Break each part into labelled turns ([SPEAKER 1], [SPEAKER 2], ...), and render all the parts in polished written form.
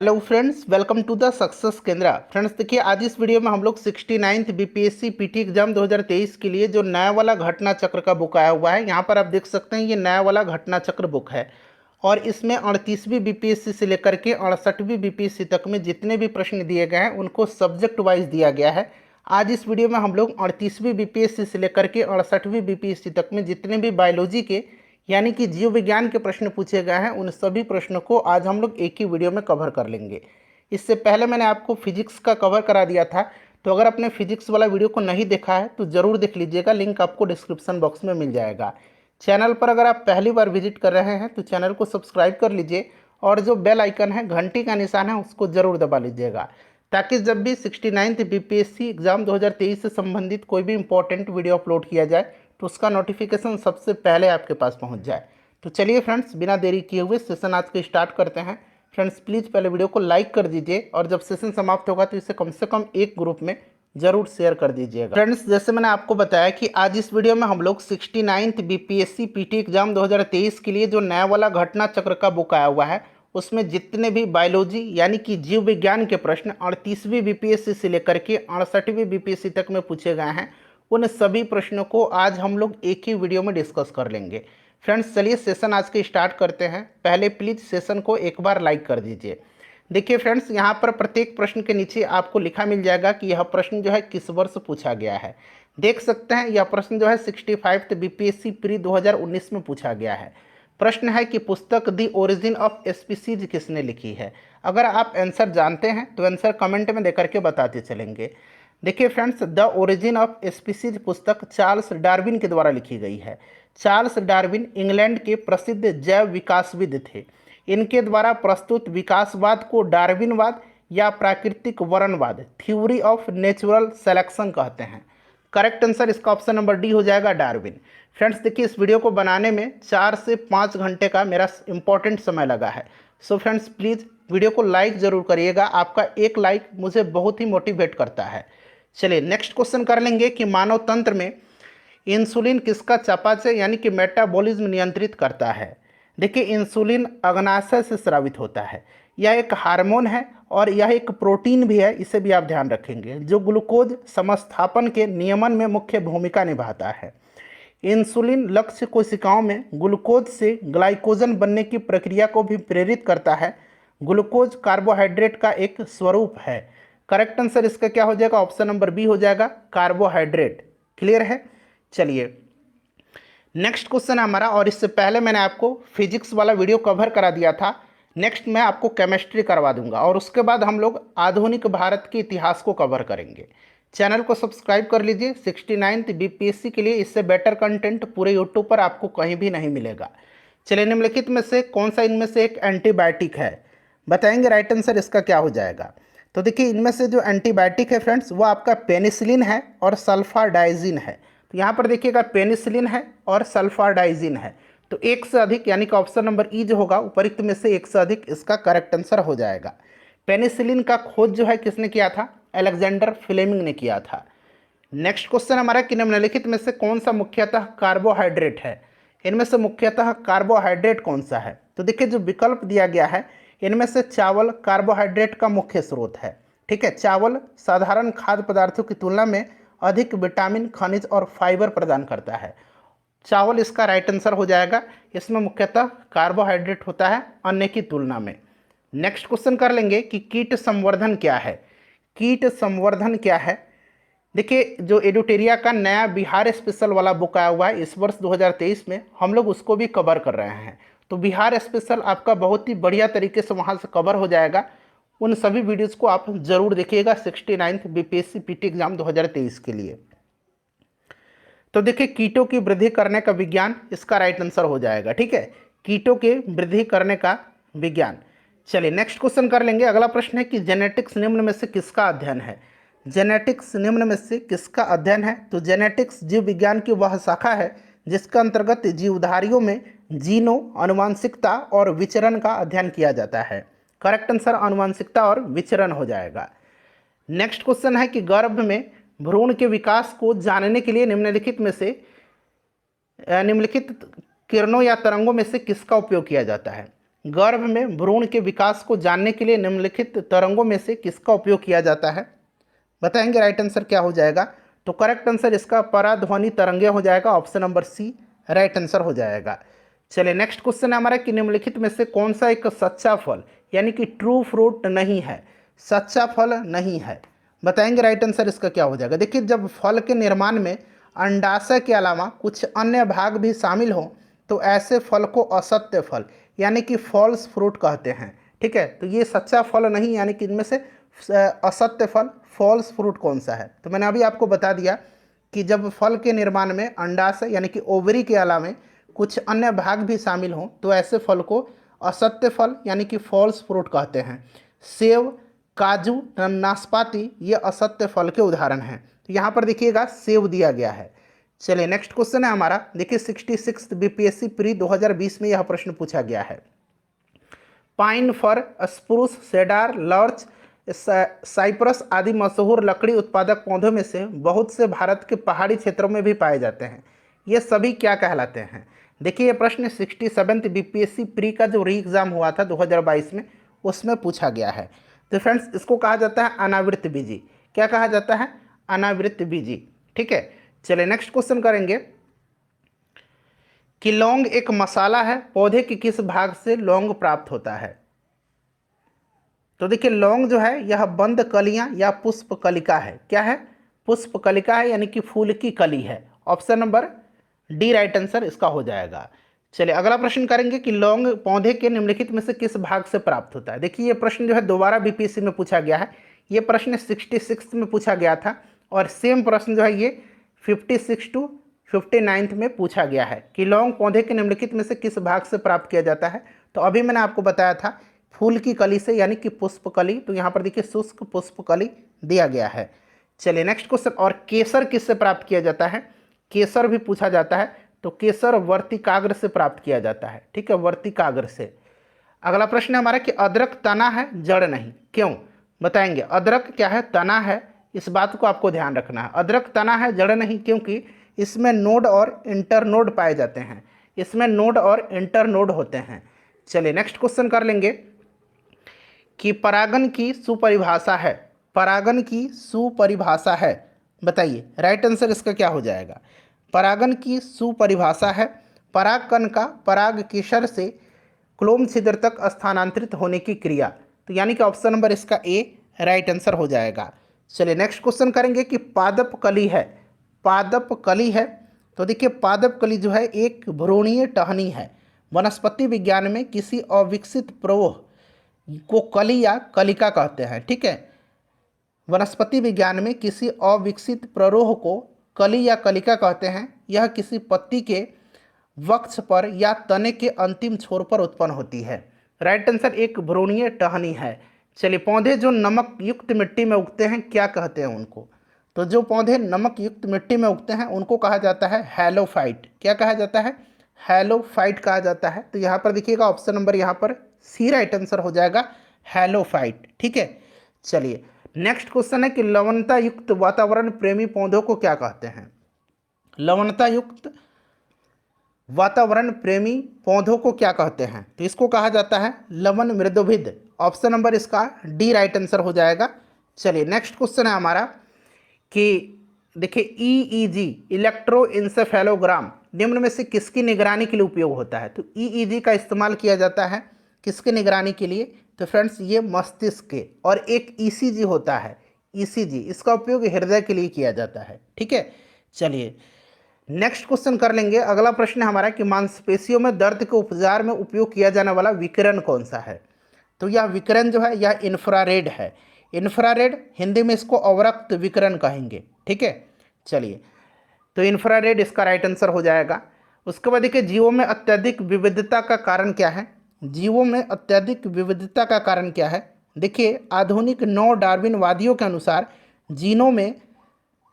[SPEAKER 1] Hello friends, welcome to the success Kendra. Friends देखिए, आज इस वीडियो में हम लोग 69th बीपीएससी पीटी एग्जाम 2023 के लिए जो नया वाला घटना चक्र का बुक आया हुआ है, यहाँ पर आप देख सकते हैं ये नया वाला घटना चक्र बुक है। और इसमें 38वीं बीपीएससी से लेकर के 68वीं बीपीएससी तक में जितने भी प्रश्न दिए गए हैं उनको सब्जेक्ट वाइज दिया गया है। आज इस वीडियो में हम लोग 38वीं बीपीएससी से लेकर के 68वीं बीपीएससी तक में जितने भी बायोलॉजी के यानी कि जीव विज्ञान के प्रश्न पूछे गए हैं उन सभी प्रश्नों को आज हम लोग एक ही वीडियो में कवर कर लेंगे। इससे पहले मैंने आपको फिजिक्स का कवर करा दिया था, तो अगर आपने फिजिक्स वाला वीडियो को नहीं देखा है तो ज़रूर देख लीजिएगा, लिंक आपको डिस्क्रिप्शन बॉक्स में मिल जाएगा। चैनल पर अगर आप पहली बार विजिट कर रहे हैं तो चैनल को सब्सक्राइब कर लीजिए और जो बेल आइकन है, घंटी का निशान है, उसको ज़रूर दबा लीजिएगा, ताकि जब भी 69th बीपीएससी एग्ज़ाम 2023 से संबंधित कोई भी इंपॉर्टेंट वीडियो अपलोड किया जाए तो उसका नोटिफिकेशन सबसे पहले आपके पास पहुंच जाए। तो चलिए फ्रेंड्स, बिना देरी किए हुए सेशन आज के स्टार्ट करते हैं। फ्रेंड्स प्लीज़ पहले वीडियो को लाइक कर दीजिए और जब सेशन समाप्त होगा तो इसे कम से कम एक ग्रुप में जरूर शेयर कर दीजिएगा। फ्रेंड्स, जैसे मैंने आपको बताया कि आज इस वीडियो में हम लोग 69th बीपीएससी पीटी एग्जाम 2023 के लिए जो नया वाला घटना चक्र का बुक आया हुआ है उसमें जितने भी बायोलॉजी यानी कि जीव विज्ञान के प्रश्न 38वीं बीपीएससी से लेकर के 68वीं बीपीएससी तक में पूछे गए हैं उन सभी प्रश्नों को आज हम लोग एक ही वीडियो में डिस्कस कर लेंगे। फ्रेंड्स चलिए सेशन आज के स्टार्ट करते हैं। पहले प्लीज़ सेशन को एक बार लाइक कर दीजिए। देखिए फ्रेंड्स, यहाँ पर प्रत्येक प्रश्न के नीचे आपको लिखा मिल जाएगा कि यह प्रश्न जो है किस वर्ष पूछा गया है। देख सकते हैं यह प्रश्न जो है 65th बीपीएससी प्री 2019 में पूछा गया है। प्रश्न है कि पुस्तक द ओरिजिन ऑफ स्पीसीज किसने लिखी है। अगर आप आंसर जानते हैं तो आंसर कमेंट में देकर के बताते चलेंगे। देखिए friends, the origin of species पुस्तक चार्ल्स डार्विन के द्वारा लिखी गई है। चार्ल्स डार्विन इंग्लैंड के प्रसिद्ध जैव विकासविद थे। इनके द्वारा प्रस्तुत विकासवाद को डार्विनवाद या प्राकृतिक वर्णवाद थ्योरी ऑफ नेचुरल सेलेक्शन कहते हैं। करेक्ट आंसर इसका ऑप्शन नंबर डी हो जाएगा, डार्विन। फ्रेंड्स देखिए, इस वीडियो को बनाने में 4 से 5 घंटे का मेरा इंपॉर्टेंट समय लगा है। सो फ्रेंड्स प्लीज़ वीडियो को लाइक ज़रूर करिएगा, आपका एक लाइक मुझे बहुत ही मोटिवेट करता है। चलिए नेक्स्ट क्वेश्चन कर लेंगे कि मानव तंत्र में इंसुलिन किसका चयापचय यानी कि मेटाबॉलिज्म नियंत्रित करता है। देखिए, इंसुलिन अग्नाशय से स्रावित होता है। यह एक हार्मोन है और यह एक प्रोटीन भी है, इसे भी आप ध्यान रखेंगे, जो ग्लूकोज समस्थापन के नियमन में मुख्य भूमिका निभाता है। इंसुलिन लक्ष्य कोशिकाओं में ग्लूकोज से ग्लाइकोजन बनने की प्रक्रिया को भी प्रेरित करता है। ग्लूकोज कार्बोहाइड्रेट का एक स्वरूप है। करेक्ट आंसर इसका क्या हो जाएगा, ऑप्शन नंबर बी हो जाएगा, कार्बोहाइड्रेट। क्लियर है। चलिए नेक्स्ट क्वेश्चन है हमारा, और इससे पहले मैंने आपको फिजिक्स वाला वीडियो कवर करा दिया था। नेक्स्ट मैं आपको केमिस्ट्री करवा दूंगा और उसके बाद हम लोग आधुनिक भारत के इतिहास को कवर करेंगे। चैनल को सब्सक्राइब कर लीजिए। 69th बीपीएससी के लिए इससे बेटर कंटेंट पूरे यूट्यूब पर आपको कहीं भी नहीं मिलेगा। चलिए, निम्नलिखित में से कौन सा इनमें से एक एंटीबायोटिक है, बताएंगे राइट आंसर इसका क्या हो जाएगा। तो देखिए, इनमें से जो एंटीबायोटिक है फ्रेंड्स वो आपका पेनिसिलिन है और सल्फाडाइजिन है। तो यहाँ पर देखिएगा पेनिसिलिन है और सल्फाडाइजिन है, तो एक से अधिक यानी कि ऑप्शन नंबर ई जो होगा उपरोक्त में से एक से अधिक इसका करेक्ट आंसर हो जाएगा। पेनिसिलिन का खोज जो है किसने किया था, अलेक्जेंडर फ्लेमिंग ने किया था। नेक्स्ट क्वेश्चन हमारा कि निम्नलिखित में से कौन सा मुख्यतः कार्बोहाइड्रेट है। इनमें से मुख्यतः कार्बोहाइड्रेट कौन सा है। तो देखिए, जो विकल्प दिया गया है इनमें से चावल कार्बोहाइड्रेट का मुख्य स्रोत है। ठीक है, चावल साधारण खाद्य पदार्थों की तुलना में अधिक विटामिन, खनिज और फाइबर प्रदान करता है। चावल इसका राइट आंसर हो जाएगा। इसमें मुख्यतः कार्बोहाइड्रेट होता है अन्य की तुलना में। नेक्स्ट क्वेश्चन कर लेंगे कि कीट संवर्धन क्या है। कीट संवर्धन क्या है। देखिए, जो एडुटेरिया का नया बिहार स्पेशल वाला बुक आया हुआ है इस वर्ष 2023 में, हम लोग उसको भी कवर कर रहे हैं। तो बिहार स्पेशल आपका बहुत ही बढ़िया तरीके से वहाँ से कवर हो जाएगा। उन सभी वीडियोज़ को आप जरूर देखिएगा 69th बीपीएससी पीटी एग्जाम 2023 के लिए। तो देखिए, कीटों की वृद्धि करने का विज्ञान इसका राइट आंसर हो जाएगा। ठीक है, कीटों के वृद्धि करने का विज्ञान। चलिए नेक्स्ट क्वेश्चन कर लेंगे। अगला प्रश्न है कि जेनेटिक्स निम्न में से किसका अध्ययन है। जेनेटिक्स निम्न में से किसका अध्ययन है। तो जेनेटिक्स जीव विज्ञान की वह शाखा है जिसके अंतर्गत जीवधारियों में जीनों, अनुवांशिकता और विचरण का अध्ययन किया जाता है। करेक्ट आंसर अनुवांशिकता और विचरण हो जाएगा। नेक्स्ट क्वेश्चन है कि गर्भ में भ्रूण के विकास को जानने के लिए निम्नलिखित में से निम्नलिखित किरणों या तरंगों में से किसका उपयोग किया जाता है। गर्भ में भ्रूण के विकास को जानने के लिए निम्नलिखित तरंगों में से किसका उपयोग किया जाता है? बताएंगे राइट आंसर क्या हो जाएगा। तो करेक्ट आंसर इसका पराध्वनि तरंगे हो जाएगा, option number C right answer हो जाएगा। चलिए नेक्स्ट क्वेश्चन है हमारा कि निम्नलिखित में से कौन सा एक सच्चा फल यानी कि ट्रू फ्रूट नहीं है, सच्चा फल नहीं है। बताएंगे राइट आंसर इसका क्या हो जाएगा। देखिए जब फल के निर्माण में अंडाशय के अलावा कुछ अन्य भाग भी शामिल हों तो ऐसे फल को असत्य फल यानी कि फॉल्स फ्रूट कहते हैं। ठीक है, तो ये सच्चा फल नहीं यानी कि इनमें से असत्य फल फॉल्स फ्रूट कौन सा है। तो मैंने अभी आपको बता दिया कि जब फल के निर्माण में अंडाशय यानी कि ओवरी के अलावा कुछ अन्य भाग भी शामिल हों तो ऐसे फल को असत्य फल यानी कि फॉल्स फ्रूट कहते हैं। सेब, काजू, नाशपाती ये असत्य फल के उदाहरण हैं। तो यहाँ पर देखिएगा सेब दिया गया है। चलिए नेक्स्ट क्वेश्चन है हमारा, देखिए 66 बीपीएससी प्री 2020 में यह प्रश्न पूछा गया है। पाइन, फर, स्प्रूस, सेडार, लॉर्च, साइप्रस आदि मशहूर लकड़ी उत्पादक पौधों में से बहुत से भारत के पहाड़ी क्षेत्रों में भी पाए जाते हैं। ये सभी क्या कहलाते हैं? देखिए ये प्रश्न 67 बीपीएससी प्री का जो री एग्ज़ाम हुआ था 2022 में उसमें पूछा गया है। तो फ्रेंड्स इसको कहा जाता है अनावृत बीजी। क्या कहा जाता है? अनावृत बीजी। ठीक है, चलिए नेक्स्ट क्वेश्चन करेंगे कि लौंग एक मसाला है, पौधे के किस भाग से लौंग प्राप्त होता है? तो देखिए लौंग जो है यह बंद कलियां या पुष्प कलिका है। क्या है? पुष्प कलिका है यानी कि फूल की कली है। Option number D right answer इसका हो जाएगा। चलिए अगला प्रश्न करेंगे कि लौंग पौधे के निम्नलिखित में से किस भाग से प्राप्त होता है। देखिए ये प्रश्न जो है दोबारा बीपीएससी में पूछा गया है। ये प्रश्न 66 में पूछा गया था और सेम प्रश्न जो है ये 56 टू 59 में पूछा गया है कि लौंग पौधे के निम्नलिखित में से किस भाग से प्राप्त किया जाता है। तो अभी मैंने आपको बताया था फूल की कली से यानी कि पुष्पकली। तो यहाँ पर देखिए शुष्क पुष्पकली दिया गया है। चलिए नेक्स्ट क्वेश्चन, और केसर किससे प्राप्त किया जाता है? केसर भी पूछा जाता है। तो केसर वर्तिकाग्र से प्राप्त किया जाता है। ठीक है, वर्तिकाग्र से। अगला प्रश्न है हमारा कि अदरक तना है जड़ नहीं, क्यों? बताएंगे। अदरक क्या है? तना है। इस बात को आपको ध्यान रखना है। अदरक तना है जड़ नहीं क्योंकि इसमें नोड और इंटरनोड पाए जाते हैं। इसमें नोड और इंटरनोड होते हैं। चलिए नेक्स्ट क्वेश्चन कर लेंगे कि परागन की सुपरिभाषा है। परागन की सुपरिभाषा है, बताइए राइट आंसर इसका क्या हो जाएगा। परागन की सुपरिभाषा है परागकण का पराग केसर से क्लोम छिद्र तक स्थानांतरित होने की क्रिया। तो यानी कि ऑप्शन नंबर इसका ए राइट आंसर हो जाएगा। चलिए नेक्स्ट क्वेश्चन करेंगे कि पादप कली है। पादप कली है, तो देखिए पादप कली जो है एक भ्रूणीय टहनी है। वनस्पति विज्ञान में किसी अविकसित प्रौढ़ को कली या कलिका कहते हैं। ठीक है, वनस्पति विज्ञान में किसी अविकसित प्ररोह को कली या कलिका कहते हैं। यह किसी पत्ती के वक्ष पर या तने के अंतिम छोर पर उत्पन्न होती है। राइट आंसर एक भ्रूणीय टहनी है। चलिए पौधे जो नमक युक्त मिट्टी में उगते हैं क्या कहते हैं उनको? तो जो पौधे नमक युक्त मिट्टी में उगते हैं उनको कहा जाता है हैलोफाइट। क्या कहा जाता है? हैलोफाइट कहा जाता है। तो यहाँ पर देखिएगा ऑप्शन नंबर यहाँ पर सी राइट आंसर हो जाएगा, हैलोफाइट। ठीक है, चलिए नेक्स्ट क्वेश्चन है कि लवणता युक्त वातावरण प्रेमी पौधों को क्या कहते हैं? लवणता युक्त वातावरण प्रेमी पौधों को क्या कहते हैं? तो इसको कहा जाता है लवण मृदुभिद। ऑप्शन नंबर इसका डी राइट आंसर हो जाएगा। चलिए नेक्स्ट क्वेश्चन है हमारा कि देखिए ईईजी इलेक्ट्रोइंसेफेलोग्राम निम्न में से किसकी निगरानी के लिए उपयोग होता है? तो ईईजी का इस्तेमाल किया जाता है किसकी निगरानी के लिए? तो फ्रेंड्स ये मस्तिष्क के, और एक ईसीजी होता है ईसीजी, इसका उपयोग हृदय के लिए किया जाता है। ठीक है, चलिए नेक्स्ट क्वेश्चन कर लेंगे। अगला प्रश्न है हमारा कि मांसपेशियों में दर्द के उपचार में उपयोग किया जाने वाला विकिरण कौन सा है? तो यह विकिरण जो है यह इंफ्रारेड है। इंफ्रारेड हिंदी में इसको अवरक्त विकिरण कहेंगे। ठीक है, चलिए तो इंफ्रारेड इसका राइट आंसर हो जाएगा। उसके बाद देखिए जीवों में अत्यधिक विविधता का कारण क्या है? जीवों में अत्यधिक विविधता का कारण क्या है? देखिए आधुनिक नौ डार्विनवादियों के अनुसार जीनों में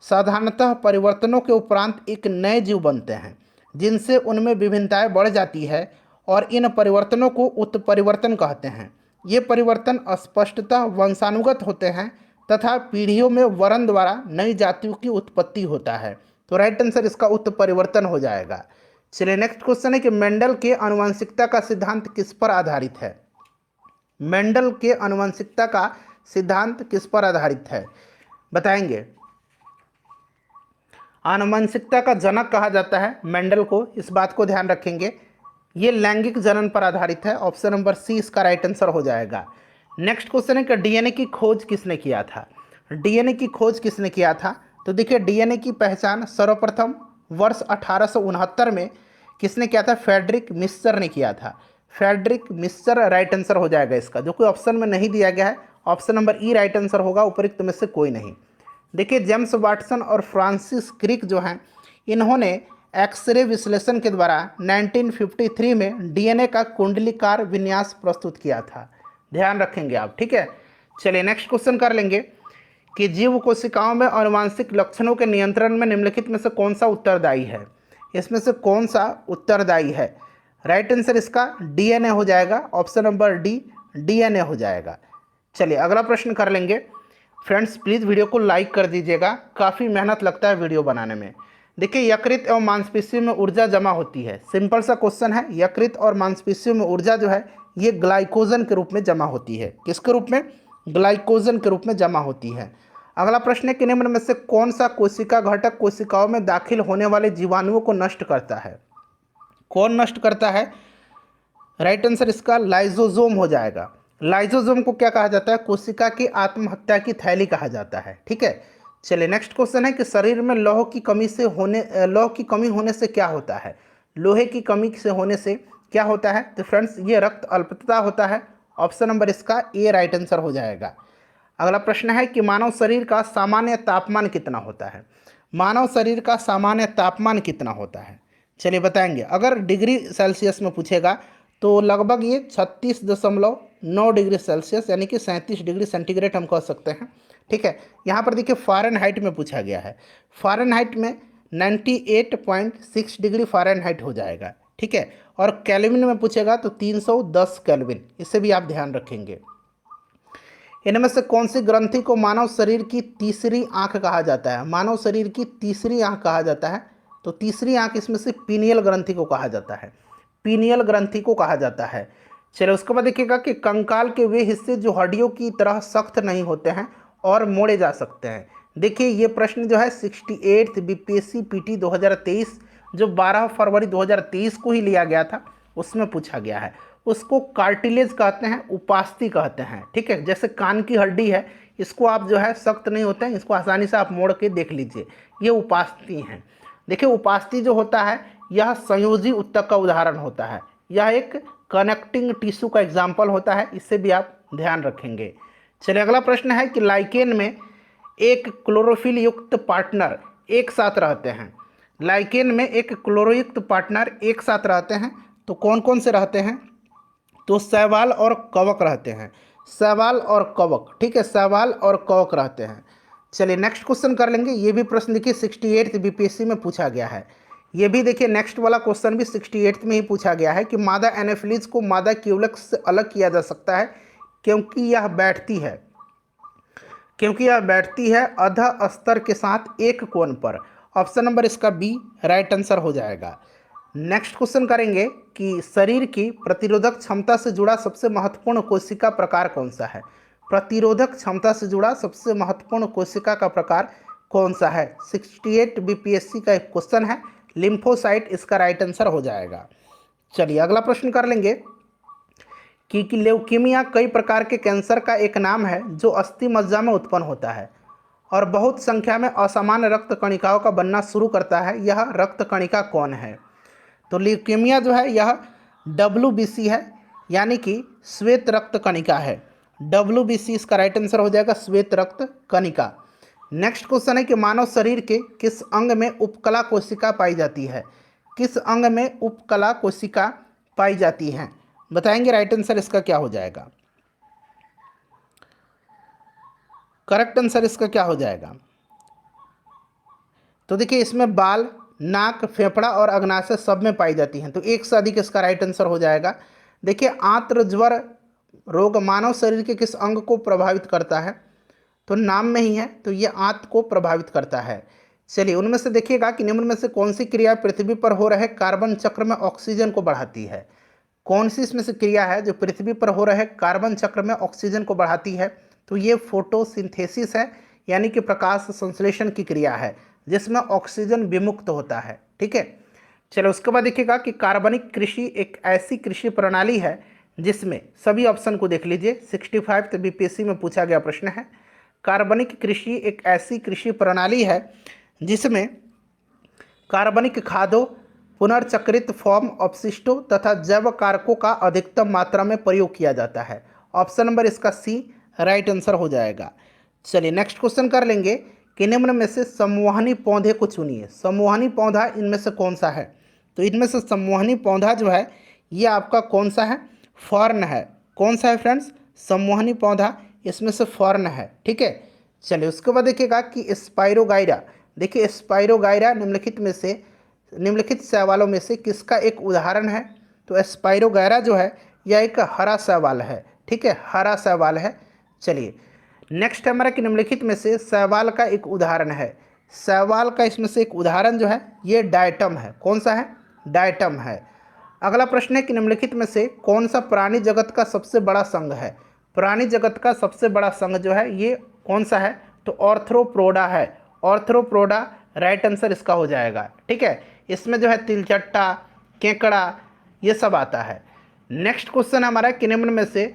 [SPEAKER 1] साधारणतः परिवर्तनों के उपरांत एक नए जीव बनते हैं जिनसे उनमें विभिन्नताएं बढ़ जाती है और इन परिवर्तनों को उत्परिवर्तन कहते हैं। ये परिवर्तन स्पष्टतः वंशानुगत होते हैं तथा पीढ़ियों में वरण द्वारा नई जातियों की उत्पत्ति होता है। तो राइट आंसर इसका उत्परिवर्तन हो जाएगा। चलिए नेक्स्ट क्वेश्चन है कि मेंडल के आनुवंशिकता का सिद्धांत किस पर आधारित है। मेंडल के आनुवंशिकता का सिद्धांत किस पर आधारित है बताएंगे। आनुवंशिकता का जनक कहा जाता है मेंडल को, इस बात को ध्यान रखेंगे। ये लैंगिक जनन पर आधारित है। ऑप्शन नंबर सी इसका राइट आंसर हो जाएगा। नेक्स्ट क्वेश्चन है कि डीएनए की खोज किसने किया था। डीएनए की खोज किसने किया था, तो देखिए डीएनए की पहचान सर्वप्रथम वर्ष 1869 में किसने किया था, फ्रेडरिक मिस्चर ने किया था। फ्रेडरिक मिस्चर राइट आंसर हो जाएगा इसका, जो कोई ऑप्शन में नहीं दिया गया है। ऑप्शन नंबर ई राइट आंसर होगा, उपरोक्त में से कोई नहीं। देखिए जेम्स वाटसन और फ्रांसिस क्रिक जो हैं, इन्होंने एक्सरे विश्लेषण के द्वारा 1953 में डीएनए का कुंडलीकार विन्यास प्रस्तुत किया था। ध्यान रखेंगे आप, ठीक है। चलिए नेक्स्ट क्वेश्चन कर लेंगे कि जीव कोशिकाओं में आनुवांशिक लक्षणों के नियंत्रण में निम्नलिखित में से कौन सा उत्तरदायी है। इसमें से कौन सा उत्तरदायी है। राइट आंसर इसका डीएनए हो जाएगा। ऑप्शन नंबर डी डीएनए हो जाएगा। चलिए अगला प्रश्न कर लेंगे। फ्रेंड्स प्लीज़ वीडियो को लाइक कर दीजिएगा, काफ़ी मेहनत लगता है वीडियो बनाने में। देखिए यकृत एवं मांसपेशियों में ऊर्जा जमा होती है। सिंपल सा क्वेश्चन है। यकृत और मांसपेशियों में ऊर्जा जो है ये ग्लाइकोजन के रूप में जमा होती है। किसके रूप में, ग्लाइकोजन के रूप में जमा होती है। अगला प्रश्न है कि निम्न में से कौन सा कोशिका घटक कोशिकाओं में दाखिल होने वाले जीवाणुओं को नष्ट करता है। कौन नष्ट करता है, राइट आंसर इसका लाइजोजोम हो जाएगा। लाइजोजोम को क्या कहा जाता है, कोशिका की आत्महत्या की थैली कहा जाता है, ठीक है। चलिए नेक्स्ट क्वेश्चन है कि शरीर में लौह की कमी होने से क्या होता है। लोहे की कमी से होने से क्या होता है, तो फ्रेंड्स ये रक्त अल्पता होता है। ऑप्शन नंबर इसका ए राइट आंसर हो जाएगा। अगला प्रश्न है कि मानव शरीर का सामान्य तापमान कितना होता है। मानव शरीर का सामान्य तापमान कितना होता है, चलिए बताएंगे। अगर डिग्री सेल्सियस में पूछेगा तो लगभग ये 36.9 डिग्री सेल्सियस यानी कि 37 डिग्री सेंटीग्रेड हम कह सकते हैं, ठीक है। यहाँ पर देखिए फ़ारेनहाइट में पूछा गया है। फ़ारेनहाइट में 98.6 डिग्री फ़ारेनहाइट हो जाएगा, ठीक है। और केल्विन में पूछेगा तो 310 केल्विन, इसे भी आप ध्यान रखेंगे। इनमें से कौन सी ग्रंथि को मानव शरीर की तीसरी आंख कहा जाता है। मानव शरीर की तीसरी आंख कहा जाता है, तो तीसरी आंख इसमें से पीनियल ग्रंथि को कहा जाता है। पीनियल ग्रंथि को कहा जाता है। चलिए उसके बाद देखिएगा कि कंकाल के वे हिस्से जो हड्डियों की तरह सख्त नहीं होते हैं और मोड़े जा सकते हैं। देखिए ये प्रश्न जो है 68th बीपीएससी पीटी 2023 जो 12 फरवरी 2023 को ही लिया गया था उसमें पूछा गया है। उसको कार्टिलेज कहते हैं, उपास्थि कहते हैं, ठीक है। जैसे कान की हड्डी है, इसको आप जो है सख्त नहीं होते हैं, इसको आसानी से आप मोड़ के देख लीजिए, ये उपास्थि हैं। देखिए उपास्थि जो होता है यह संयोजी ऊतक का उदाहरण होता है। यह एक कनेक्टिंग टिश्यू का एग्जाम्पल होता है, इससे भी आप ध्यान रखेंगे। चलिए अगला प्रश्न है कि लाइकेन में एक क्लोरोफिल युक्त पार्टनर एक साथ रहते हैं। लाइकेन में एक क्लोरोयुक्त पार्टनर एक साथ रहते हैं, तो कौन कौन से रहते हैं, तो शैवाल और कवक रहते हैं। शैवाल और कवक, ठीक है, शैवाल और कवक रहते हैं। चलिए नेक्स्ट क्वेश्चन कर लेंगे। ये भी प्रश्न देखिए 68th बीपीएससी में पूछा गया है। ये भी देखिए नेक्स्ट वाला क्वेश्चन भी 68th में ही पूछा गया है कि मादा एनाफिलीज को मादा क्यूलेक्स से अलग किया जा सकता है क्योंकि यह बैठती है अध अस्तर के साथ एक कोण पर। ऑप्शन नंबर इसका बी राइट आंसर हो जाएगा। नेक्स्ट क्वेश्चन करेंगे कि शरीर की प्रतिरोधक क्षमता से जुड़ा सबसे महत्वपूर्ण कोशिका प्रकार कौन सा है। प्रतिरोधक क्षमता से जुड़ा सबसे महत्वपूर्ण कोशिका का प्रकार कौन सा है। 68 बीपीएससी का एक क्वेश्चन है, लिम्फोसाइट इसका राइट आंसर हो जाएगा। चलिए अगला प्रश्न कर लेंगे कि ल्यूकीमिया कई प्रकार के कैंसर का एक नाम है जो अस्थि मज्जा में उत्पन्न होता है और बहुत संख्या में असामान्य रक्त कणिकाओं का बनना शुरू करता है। यह रक्त कणिका कौन है, तो ल्यूकीमिया जो है यह WBC है, यानी कि श्वेत रक्त कणिका है। WBC इसका राइट आंसर हो जाएगा, श्वेत रक्त कणिका। नेक्स्ट क्वेश्चन है कि मानव शरीर के किस अंग में उपकला कोशिका पाई जाती है। किस अंग में उपकला कोशिका पाई जाती है, बताएंगे। राइट आंसर इसका क्या हो जाएगा, करेक्ट आंसर इसका क्या हो जाएगा, तो देखिए इसमें बाल, नाक, फेफड़ा और अग्नाशय सब में पाई जाती हैं, तो एक से अधिक इसका राइट आंसर हो जाएगा। देखिए आंत्रज्वर रोग मानव शरीर के किस अंग को प्रभावित करता है, तो नाम में ही है, तो ये आंत को प्रभावित करता है। चलिए उनमें से देखिएगा कि निम्न में से कौन सी क्रिया पृथ्वी पर हो रहे कार्बन चक्र में ऑक्सीजन को बढ़ाती है। कौन सी इसमें से क्रिया है जो पृथ्वी पर हो रहे कार्बन चक्र में ऑक्सीजन को बढ़ाती है? तो ये फोटोसिंथेसिस है, यानी कि प्रकाश संश्लेषण की क्रिया है जिसमें ऑक्सीजन विमुक्त होता है। ठीक है, चलो उसके बाद देखिएगा कि कार्बनिक कृषि एक ऐसी कृषि प्रणाली है जिसमें, सभी ऑप्शन को देख लीजिए, 65 बीपीएससी में पूछा गया प्रश्न है। कार्बनिक कृषि एक ऐसी कृषि प्रणाली है जिसमें कार्बनिक खादों, पुनर्चक्रित फॉर्म अपशिष्टों तथा जैव कारकों का अधिकतम मात्रा में प्रयोग किया जाता है। ऑप्शन नंबर इसका सी राइट आंसर हो जाएगा। चलिए नेक्स्ट क्वेश्चन कर लेंगे कि निम्न में से संवहनी पौधे को चुनिए। संवहनी पौधा इनमें से कौन सा है? तो इनमें से संवहनी पौधा जो है ये आपका कौन सा है? फर्न है। कौन सा है फ्रेंड्स? संवहनी पौधा इसमें से फर्न है। ठीक है, चलिए उसके बाद देखिएगा कि स्पाइरोगाइरा। देखिए स्पाइरोगाइरा निम्नलिखित शैवालों में से किसका एक उदाहरण है? तो स्पाइरोगाइरा जो है यह एक हरा शैवाल है। ठीक है, हरा शैवाल है। चलिए नेक्स्ट हमारा कि निम्नलिखित में से शैवाल का एक उदाहरण है। शैवाल का इसमें से एक उदाहरण जो है ये डायटम है। कौन सा है? डायटम है। अगला प्रश्न है कि निम्नलिखित में से कौन सा प्राणी जगत का सबसे बड़ा संघ है? प्राणी जगत का सबसे बड़ा संघ जो है ये कौन सा है? तो ऑर्थ्रोपोडा है। ऑर्थ्रोपोडा राइट आंसर इसका हो जाएगा। ठीक है, इसमें जो है तिलचट्टा, केकड़ा ये सब आता है। नेक्स्ट क्वेश्चन हमारा कि निम्न में से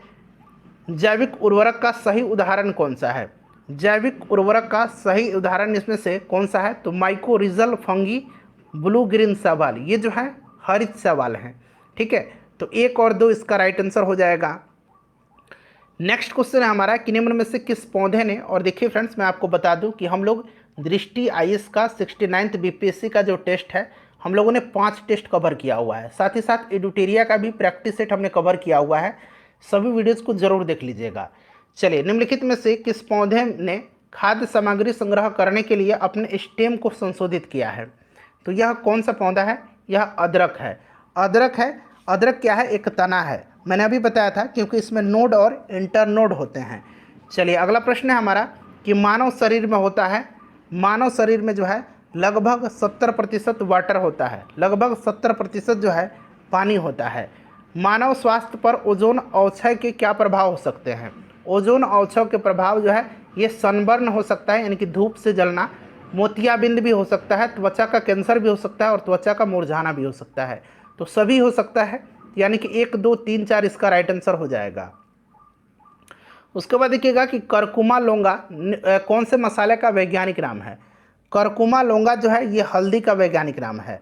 [SPEAKER 1] जैविक उर्वरक का सही उदाहरण कौन सा है? जैविक उर्वरक का सही उदाहरण इसमें से कौन सा है? तो माइकोरिजल फंगी, ब्लू ग्रीन शैवाल, ये जो है हरित शैवाल हैं। ठीक है, तो 1 और 2 इसका राइट आंसर हो जाएगा। नेक्स्ट क्वेश्चन है हमारा कि निम्न में से किस पौधे ने, और देखिए फ्रेंड्स मैं आपको बता दूं कि हम लोग दृष्टि आईएएस का 69th बीपीएससी का जो टेस्ट है हम लोगों ने 5 टेस्ट कवर किया हुआ है। साथ ही साथ एडुटेरिया का भी प्रैक्टिस सेट हमने कवर किया हुआ है। सभी वीडियोज़ को जरूर देख लीजिएगा। चलिए निम्नलिखित में से किस पौधे ने खाद्य सामग्री संग्रह करने के लिए अपने स्टेम को संशोधित किया है? तो यह कौन सा पौधा है? यह अदरक है। अदरक है। अदरक क्या है? एक तना है। मैंने अभी बताया था क्योंकि इसमें नोड और इंटरनोड होते हैं। चलिए अगला प्रश्न है हमारा कि मानव शरीर में होता है, मानव शरीर में जो है लगभग 70% वाटर होता है, लगभग 70% जो है पानी होता है। मानव स्वास्थ्य पर ओजोन अवक्षय के क्या प्रभाव हो सकते हैं? ओजोन अवक्षय के प्रभाव जो है ये सनबर्न हो सकता है, यानी कि धूप से जलना, मोतियाबिंद भी हो सकता है, त्वचा का कैंसर भी हो सकता है और त्वचा का मुरझाना भी हो सकता है। तो सभी हो सकता है, यानी कि 1, 2, 3, 4 इसका राइट आंसर हो जाएगा। उसके बाद देखिएगा कि करकुमा लौंगा कौन से मसाले का वैज्ञानिक नाम है? करकुमा लौंगा जो है ये हल्दी का वैज्ञानिक नाम है।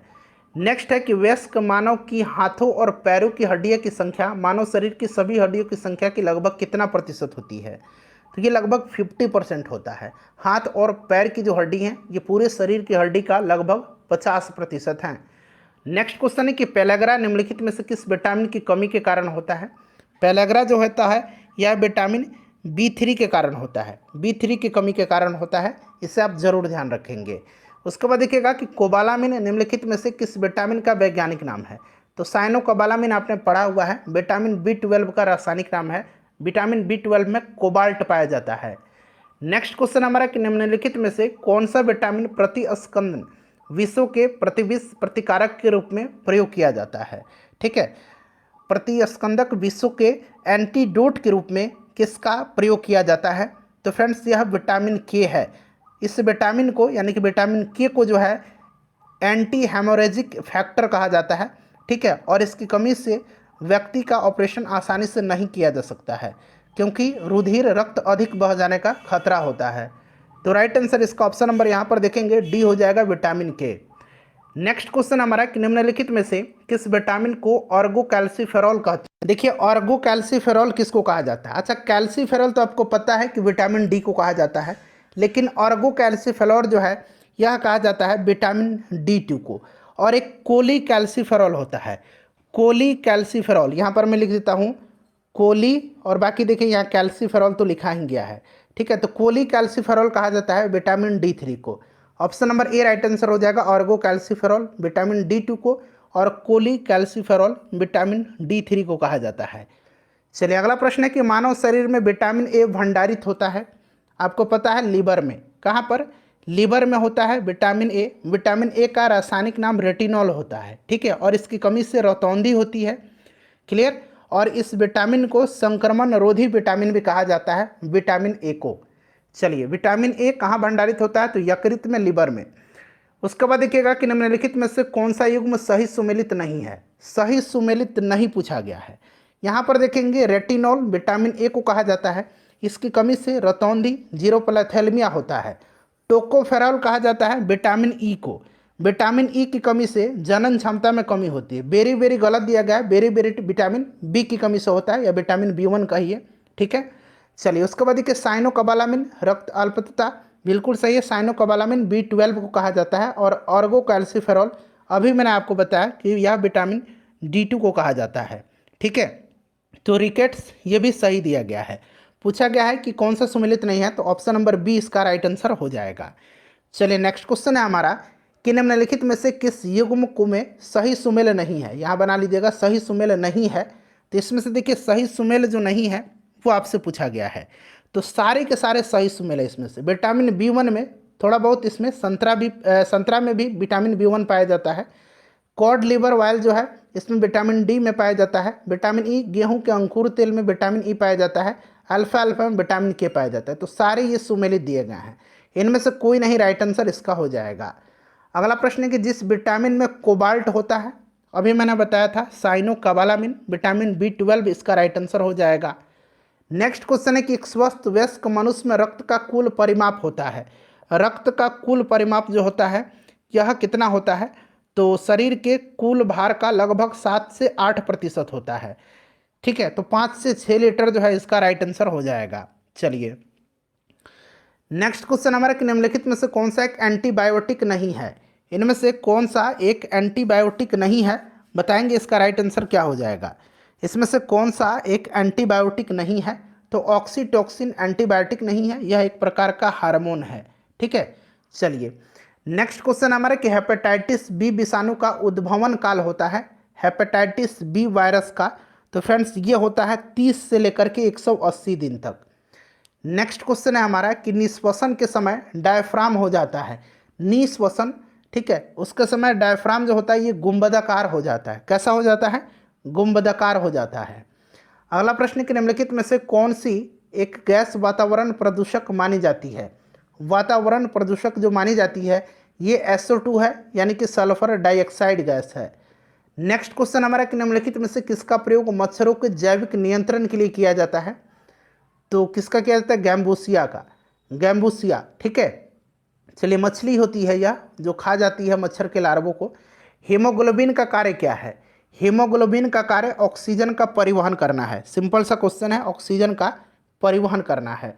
[SPEAKER 1] नेक्स्ट है कि वयस्क मानव की हाथों और पैरों की हड्डियों की संख्या मानव शरीर की सभी हड्डियों की संख्या की लगभग कितना प्रतिशत होती है? तो ये लगभग 50% होता है। हाथ और पैर की जो हड्डी हैं ये पूरे शरीर की हड्डी का लगभग 50% हैं। नेक्स्ट क्वेश्चन है कि पेलेग्रा निम्नलिखित में से किस विटामिन की कमी के कारण होता है? पेलेग्रा जो होता है यह विटामिन B3 के कारण होता है, B3 की कमी के कारण होता है। इसे आप जरूर ध्यान रखेंगे। उसके बाद देखिएगा कि कोबालामिन निम्नलिखित में से किस विटामिन का वैज्ञानिक नाम है? तो साइनोकोबालामिन आपने पढ़ा हुआ है, विटामिन B12 का रासायनिक नाम है। विटामिन B12 में कोबाल्ट पाया जाता है। नेक्स्ट क्वेश्चन हमारा कि निम्नलिखित में से कौन सा विटामिन प्रतिस्कंदन विषों के प्रतिविष प्रतिकारक के रूप में प्रयोग किया जाता है? ठीक है, प्रतिस्कंदक विषों के एंटीडोट के रूप में किसका प्रयोग किया जाता है? तो फ्रेंड्स यह विटामिन के है। इस विटामिन को, यानी कि विटामिन के को जो है एंटी हेमोरेजिक फैक्टर कहा जाता है। ठीक है, और इसकी कमी से व्यक्ति का ऑपरेशन आसानी से नहीं किया जा सकता है क्योंकि रुधिर रक्त अधिक बह जाने का खतरा होता है। तो राइट आंसर इसका ऑप्शन नंबर यहाँ पर देखेंगे डी हो जाएगा, विटामिन के। नेक्स्ट क्वेश्चन हमारा कि निम्नलिखित में से किस विटामिन को ऑर्गोकैल्सिफेरॉल कहते हैं? देखिए ऑर्गोकैल्सिफेरॉल किसको कहा जाता है? अच्छा, कैल्सिफेरॉल तो आपको पता है कि विटामिन डी को कहा जाता है, लेकिन ऑर्गोकैल्सिफेरॉल जो है यह कहा जाता है विटामिन D2 को। और एक कोलीकैल्सिफेरॉल होता है, कोलीकैल्सिफेरॉल, यहाँ पर मैं लिख देता हूँ कोली, और बाकी देखिए यहाँ कैल्सिफेरॉल तो लिखा ही गया है। ठीक है, तो कोलीकैल्सिफेरॉल कहा जाता है विटामिन D3 को। Option number A right answer हो जाएगा, ऑर्गोकैल्सिफेरॉल विटामिन D2 को और कोलीकैल्सिफेरॉल विटामिन D3 को कहा जाता है। चलिए अगला प्रश्न है कि मानव शरीर में विटामिन ए भंडारित होता है, आपको पता है लीवर में। कहाँ पर? लीवर में होता है विटामिन ए। विटामिन ए का रासायनिक नाम रेटिनॉल होता है, ठीक है, और इसकी कमी से रतौंधी होती है। क्लियर। और इस विटामिन को संक्रमण रोधी विटामिन भी कहा जाता है, विटामिन ए को। चलिए, विटामिन ए कहाँ भंडारित होता है? तो यकृत में, लीवर में। उसके बाद देखिएगा कि निम्नलिखित में से कौन सा युग्म सही सुमेलित नहीं है? सही सुमेलित नहीं पूछा गया है। यहाँ पर देखेंगे रेटिनॉल विटामिन ए को कहा जाता है, इसकी कमी से रतौंधी जीरोपैथेलमिया होता है। टोकोफेरॉल कहा जाता है विटामिन ई को, विटामिन ई की कमी से जनन क्षमता में कमी होती है। बेरी बेरी गलत दिया गया है, बेरी बेरी विटामिन बी की कमी से होता है, या विटामिन बी1 कहिए, ठीक है। चलिए, उसके बाद देखिए साइनोकोबालामिन रक्त अल्पता, बिल्कुल सही है। साइनोकोबालामिन B12 को कहा जाता है। और ऑर्गो कैल्सिफेरॉल, अभी मैंने आपको बताया कि यह विटामिन D2 को कहा जाता है, ठीक है। तो रिकेट्स ये भी सही दिया गया है। पूछा गया है कि कौन सा सुमेलित नहीं है, तो ऑप्शन नंबर बी इसका राइट आंसर हो जाएगा। चलिए, नेक्स्ट क्वेश्चन है हमारा कि निम्नलिखित में से किस युग्म को में सही सुमेल नहीं है? यहाँ बना लीजिएगा सही सुमेल नहीं है। तो इसमें से देखिए सही सुमेल जो नहीं है वो आपसे पूछा गया है। तो सारे के सारे सही सुमेल है इसमें से। विटामिन B1 में थोड़ा बहुत, इसमें संतरा में भी विटामिन B1 पाया जाता है। कॉड लिवर ऑयल जो है इसमें विटामिन डी में पाया जाता है। विटामिन ई गेहूं के अंकुर तेल में विटामिन ई पाया जाता है। अल्फा अल्फा में विटामिन के पाया जाता है। तो सारे ये सुमेलित दिए गए हैं, इनमें से कोई नहीं राइट आंसर इसका हो जाएगा। अगला प्रश्न है कि जिस विटामिन में कोबाल्ट होता है, अभी मैंने बताया था साइनोकोबालामिन, विटामिन B12 इसका राइट आंसर हो जाएगा। नेक्स्ट क्वेश्चन है कि एक स्वस्थ वयस्क मनुष्य में रक्त का कुल परिमाप होता है। रक्त का कुल परिमाप जो होता है यह कितना होता है? तो शरीर के कुल भार का लगभग 7 से 8% होता है, ठीक है। तो 5 से 6 लीटर जो है इसका राइट आंसर हो जाएगा। चलिए, नेक्स्ट क्वेश्चन हमारा कि निम्नलिखित में से कौन सा एक एंटीबायोटिक नहीं है? इनमें से कौन सा एक एंटीबायोटिक नहीं है, बताएंगे इसका राइट आंसर क्या हो जाएगा। इसमें से कौन सा एक एंटीबायोटिक नहीं है? तो ऑक्सीटोसिन एंटीबायोटिक नहीं है, यह एक प्रकार का हार्मोन है, ठीक है। चलिए, नेक्स्ट क्वेश्चन हमारा कि हेपेटाइटिस बी विषाणु का उद्भवन काल होता है, हेपेटाइटिस बी वायरस का। तो फ्रेंड्स ये होता है 30 से लेकर के 180 दिन तक। नेक्स्ट क्वेश्चन है हमारा कि निश्वसन के समय डायफ्राम हो जाता है, निश्वसन, ठीक है, उसके समय डायफ्राम जो होता है ये गुंबदाकार हो जाता है। कैसा हो जाता है? गुंबदाकार हो जाता है। अगला प्रश्न कि निम्नलिखित में से कौन सी एक गैस वातावरण प्रदूषक मानी जाती है? वातावरण प्रदूषक जो मानी जाती है ये SO2 है, यानी कि सल्फर डाइऑक्साइड गैस है। नेक्स्ट क्वेश्चन हमारा कि निम्नलिखित में से किसका प्रयोग मच्छरों के जैविक नियंत्रण के लिए किया जाता है? तो किसका किया जाता है? गैम्बूसिया का, गैम्बूसिया, ठीक है। चलिए, मछली होती है यह जो खा जाती है मच्छर के लार्वों को। हीमोग्लोबिन का कार्य क्या है? हीमोग्लोबिन का कार्य ऑक्सीजन का परिवहन करना है। सिंपल सा क्वेश्चन है, ऑक्सीजन का परिवहन करना है।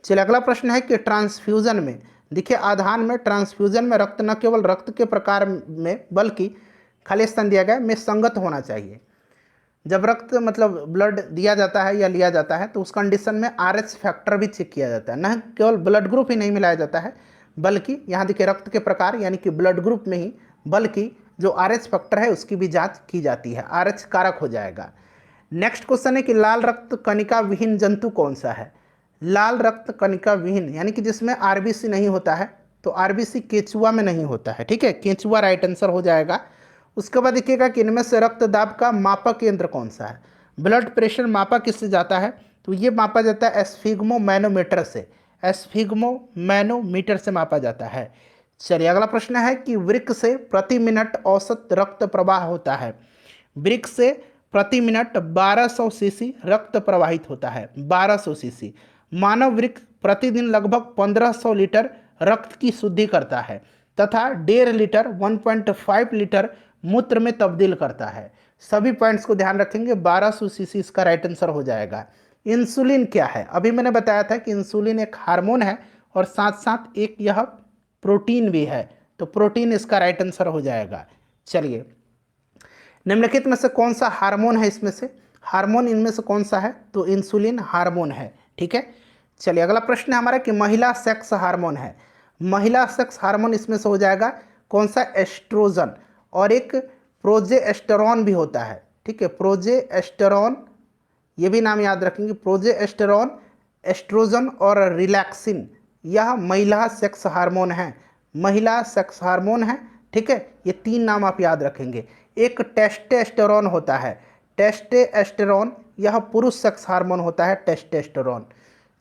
[SPEAKER 1] चलिए, अगला प्रश्न है कि ट्रांसफ्यूजन में, देखिए आधान में, ट्रांसफ्यूजन में रक्त न केवल रक्त के प्रकार में बल्कि खाली स्थान दिया गया में संगत होना चाहिए। जब रक्त मतलब ब्लड दिया जाता है या लिया जाता है तो उस कंडीशन में RH फैक्टर भी चेक किया जाता है, न केवल ब्लड ग्रुप ही नहीं मिलाया जाता है, बल्कि यहाँ देखिए रक्त के प्रकार यानी कि ब्लड ग्रुप में ही, बल्कि जो RH फैक्टर है उसकी भी जांच की जाती है, RH कारक हो जाएगा। नेक्स्ट क्वेश्चन है कि लाल रक्त कणिका विहीन जंतु कौन सा है? लाल रक्त कणिका विहीन यानी कि जिसमें RBC नहीं होता है, तो RBC केंचुआ में नहीं होता है, ठीक है, केंचुआ राइट आंसर हो जाएगा। उसके बाद देखिएगा कि इनमें से रक्तदाब का मापक यंत्र कौन सा है? ब्लड प्रेशर मापा किससे जाता है? तो ये मापा जाता है एस्फिग्मो मैनोमीटर से, एस्फिग्मो मैनोमीटर से मापा जाता है। चलिए, अगला प्रश्न है कि वृक्क से प्रति मिनट औसत रक्त प्रवाह होता है। वृक्क से प्रति मिनट 1200 सीसी रक्त प्रवाहित होता है, 1200 सीसी। मानव वृक्क प्रतिदिन लगभग 1500 लीटर रक्त की शुद्धि करता है तथा 1.5 लीटर 1.5 लीटर मूत्र में तब्दील करता है। सभी पॉइंट्स को ध्यान रखेंगे, 1200 सीसी इसका राइट आंसर हो जाएगा। इंसुलिन क्या है? अभी मैंने बताया था कि इंसुलिन एक हार्मोन है और साथ साथ एक यह प्रोटीन भी है, तो प्रोटीन इसका राइट आंसर हो जाएगा। चलिए, निम्नलिखित में से कौन सा हार्मोन है? इसमें से हार्मोन इनमें से कौन सा है? तो इंसुलिन हार्मोन है, ठीक है। चलिए, अगला प्रश्न है हमारा कि महिला सेक्स हार्मोन है। महिला सेक्स हार्मोन इसमें से हो जाएगा कौन सा? एस्ट्रोजन। और एक प्रोजेस्टेरॉन भी होता है, ठीक है, प्रोजेस्टेरॉन, ये भी नाम याद रखेंगे, प्रोजेस्टेरॉन, एस्ट्रोजन और रिलैक्सिन, यह महिला सेक्स हार्मोन है, महिला सेक्स हार्मोन है। ठीक है, ये 3 नाम आप याद रखेंगे। एक टेस्टोस्टेरोन होता है, टेस्टोस्टेरोन, यह पुरुष सेक्स हार्मोन होता है टेस्टोस्टेरोन।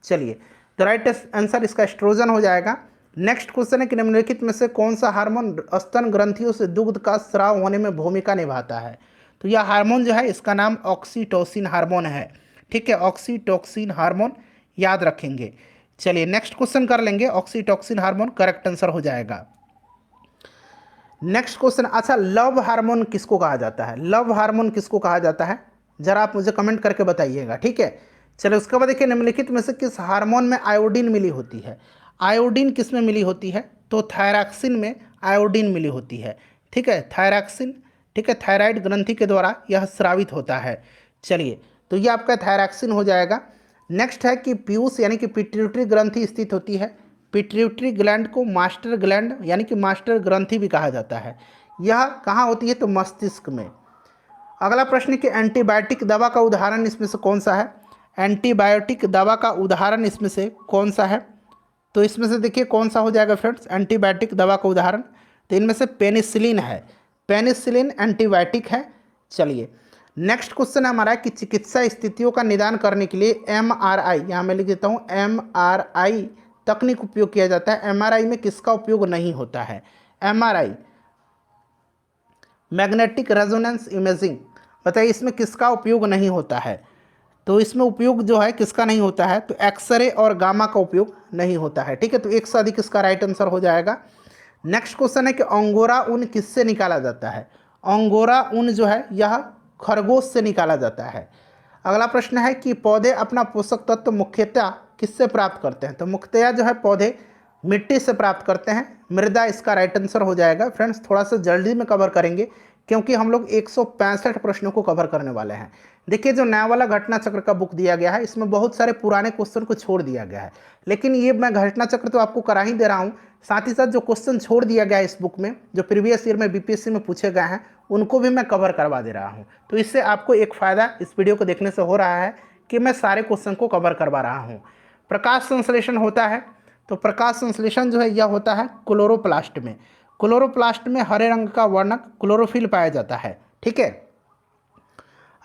[SPEAKER 1] चलिए, तो राइट आंसर इसका एस्ट्रोजन हो जाएगा। नेक्स्ट क्वेश्चन है कि निम्नलिखित में से कौन सा हार्मोन स्तन ग्रंथियों से दुग्ध का स्राव होने में भूमिका निभाता है। तो यह हार्मोन जो है इसका नाम ऑक्सीटोसिन हार्मोन है। ठीक है, ऑक्सीटोसिन हार्मोन याद रखेंगे। चलिए नेक्स्ट क्वेश्चन कर लेंगे, ऑक्सीटोसिन हार्मोन करेक्ट आंसर हो जाएगा। नेक्स्ट क्वेश्चन, अच्छा लव हार्मोन किसको कहा जाता है, लव हार्मोन किसको कहा जाता है, जरा आप मुझे कमेंट करके बताइएगा। ठीक है, चलो उसके बाद देखिए निम्नलिखित में से किस हार्मोन में आयोडीन मिली होती है। आयोडीन किस में मिली होती है, तो थायरॉक्सिन में आयोडीन मिली होती है। ठीक है, थायरॉक्सिन, ठीक है, थायराइड ग्रंथि के द्वारा यह स्रावित होता है। चलिए, तो ये आपका थायरॉक्सिन हो जाएगा। नेक्स्ट है कि पीयूष यानी कि पिट्यूटरी ग्रंथि स्थित होती है। पिट्यूटरी ग्लैंड को मास्टर ग्लैंड यानी कि मास्टर ग्रंथि भी कहा जाता है। यह कहाँ होती है, तो मस्तिष्क में। अगला प्रश्न कि एंटीबायोटिक दवा का उदाहरण इसमें से कौन सा है, एंटीबायोटिक दवा का उदाहरण इसमें से कौन सा है। तो इसमें से देखिए कौन सा हो जाएगा फ्रेंड्स, एंटीबायोटिक दवा का उदाहरण, तो इनमें से पेनिसिलिन है, पेनिसिलिन एंटीबायोटिक है। चलिए नेक्स्ट क्वेश्चन हमारा कि चिकित्सा स्थितियों का निदान करने के लिए एमआरआई, यहाँ मैं लिख देता हूँ एमआरआई तकनीक उपयोग किया जाता है। एमआरआई में किसका उपयोग नहीं होता है, एमआरआई मैग्नेटिक रेजोनेंस इमेजिंग, बताइए इसमें किसका उपयोग नहीं होता है। तो इसमें उपयोग जो है किसका नहीं होता है, तो एक्सरे और गामा का उपयोग नहीं होता है। ठीक है, तो एक से अधिक इसका राइट आंसर हो जाएगा। नेक्स्ट क्वेश्चन है कि अंगोरा ऊन किससे निकाला जाता है। अंगोरा ऊन जो है यह खरगोश से निकाला जाता है। अगला प्रश्न है कि पौधे अपना पोषक तत्व मुख्यतः किससे प्राप्त करते हैं। तो मुख्यतः जो है पौधे मिट्टी से प्राप्त करते हैं, मृदा इसका राइट आंसर हो जाएगा। फ्रेंड्स थोड़ा सा जल्दी में कवर करेंगे क्योंकि हम लोग 165 प्रश्नों को कवर करने वाले हैं। देखिए जो नया वाला घटना चक्र का बुक दिया गया है इसमें बहुत सारे पुराने क्वेश्चन को छोड़ दिया गया है, लेकिन ये मैं घटना चक्र तो आपको करा ही दे रहा हूँ, साथ ही साथ जो क्वेश्चन छोड़ दिया गया है इस बुक में जो प्रीवियस ईयर में बीपीएससी में पूछे गए हैं उनको भी मैं कवर करवा दे रहा हूँ। तो इससे आपको एक फ़ायदा इस वीडियो को देखने से हो रहा है कि मैं सारे क्वेश्चन को कवर करवा रहा हूँ। प्रकाश संश्लेषण होता है, तो प्रकाश संश्लेषण जो है यह होता है क्लोरोप्लास्ट में। क्लोरोप्लास्ट में हरे रंग का वर्णक क्लोरोफिल पाया जाता है। ठीक है,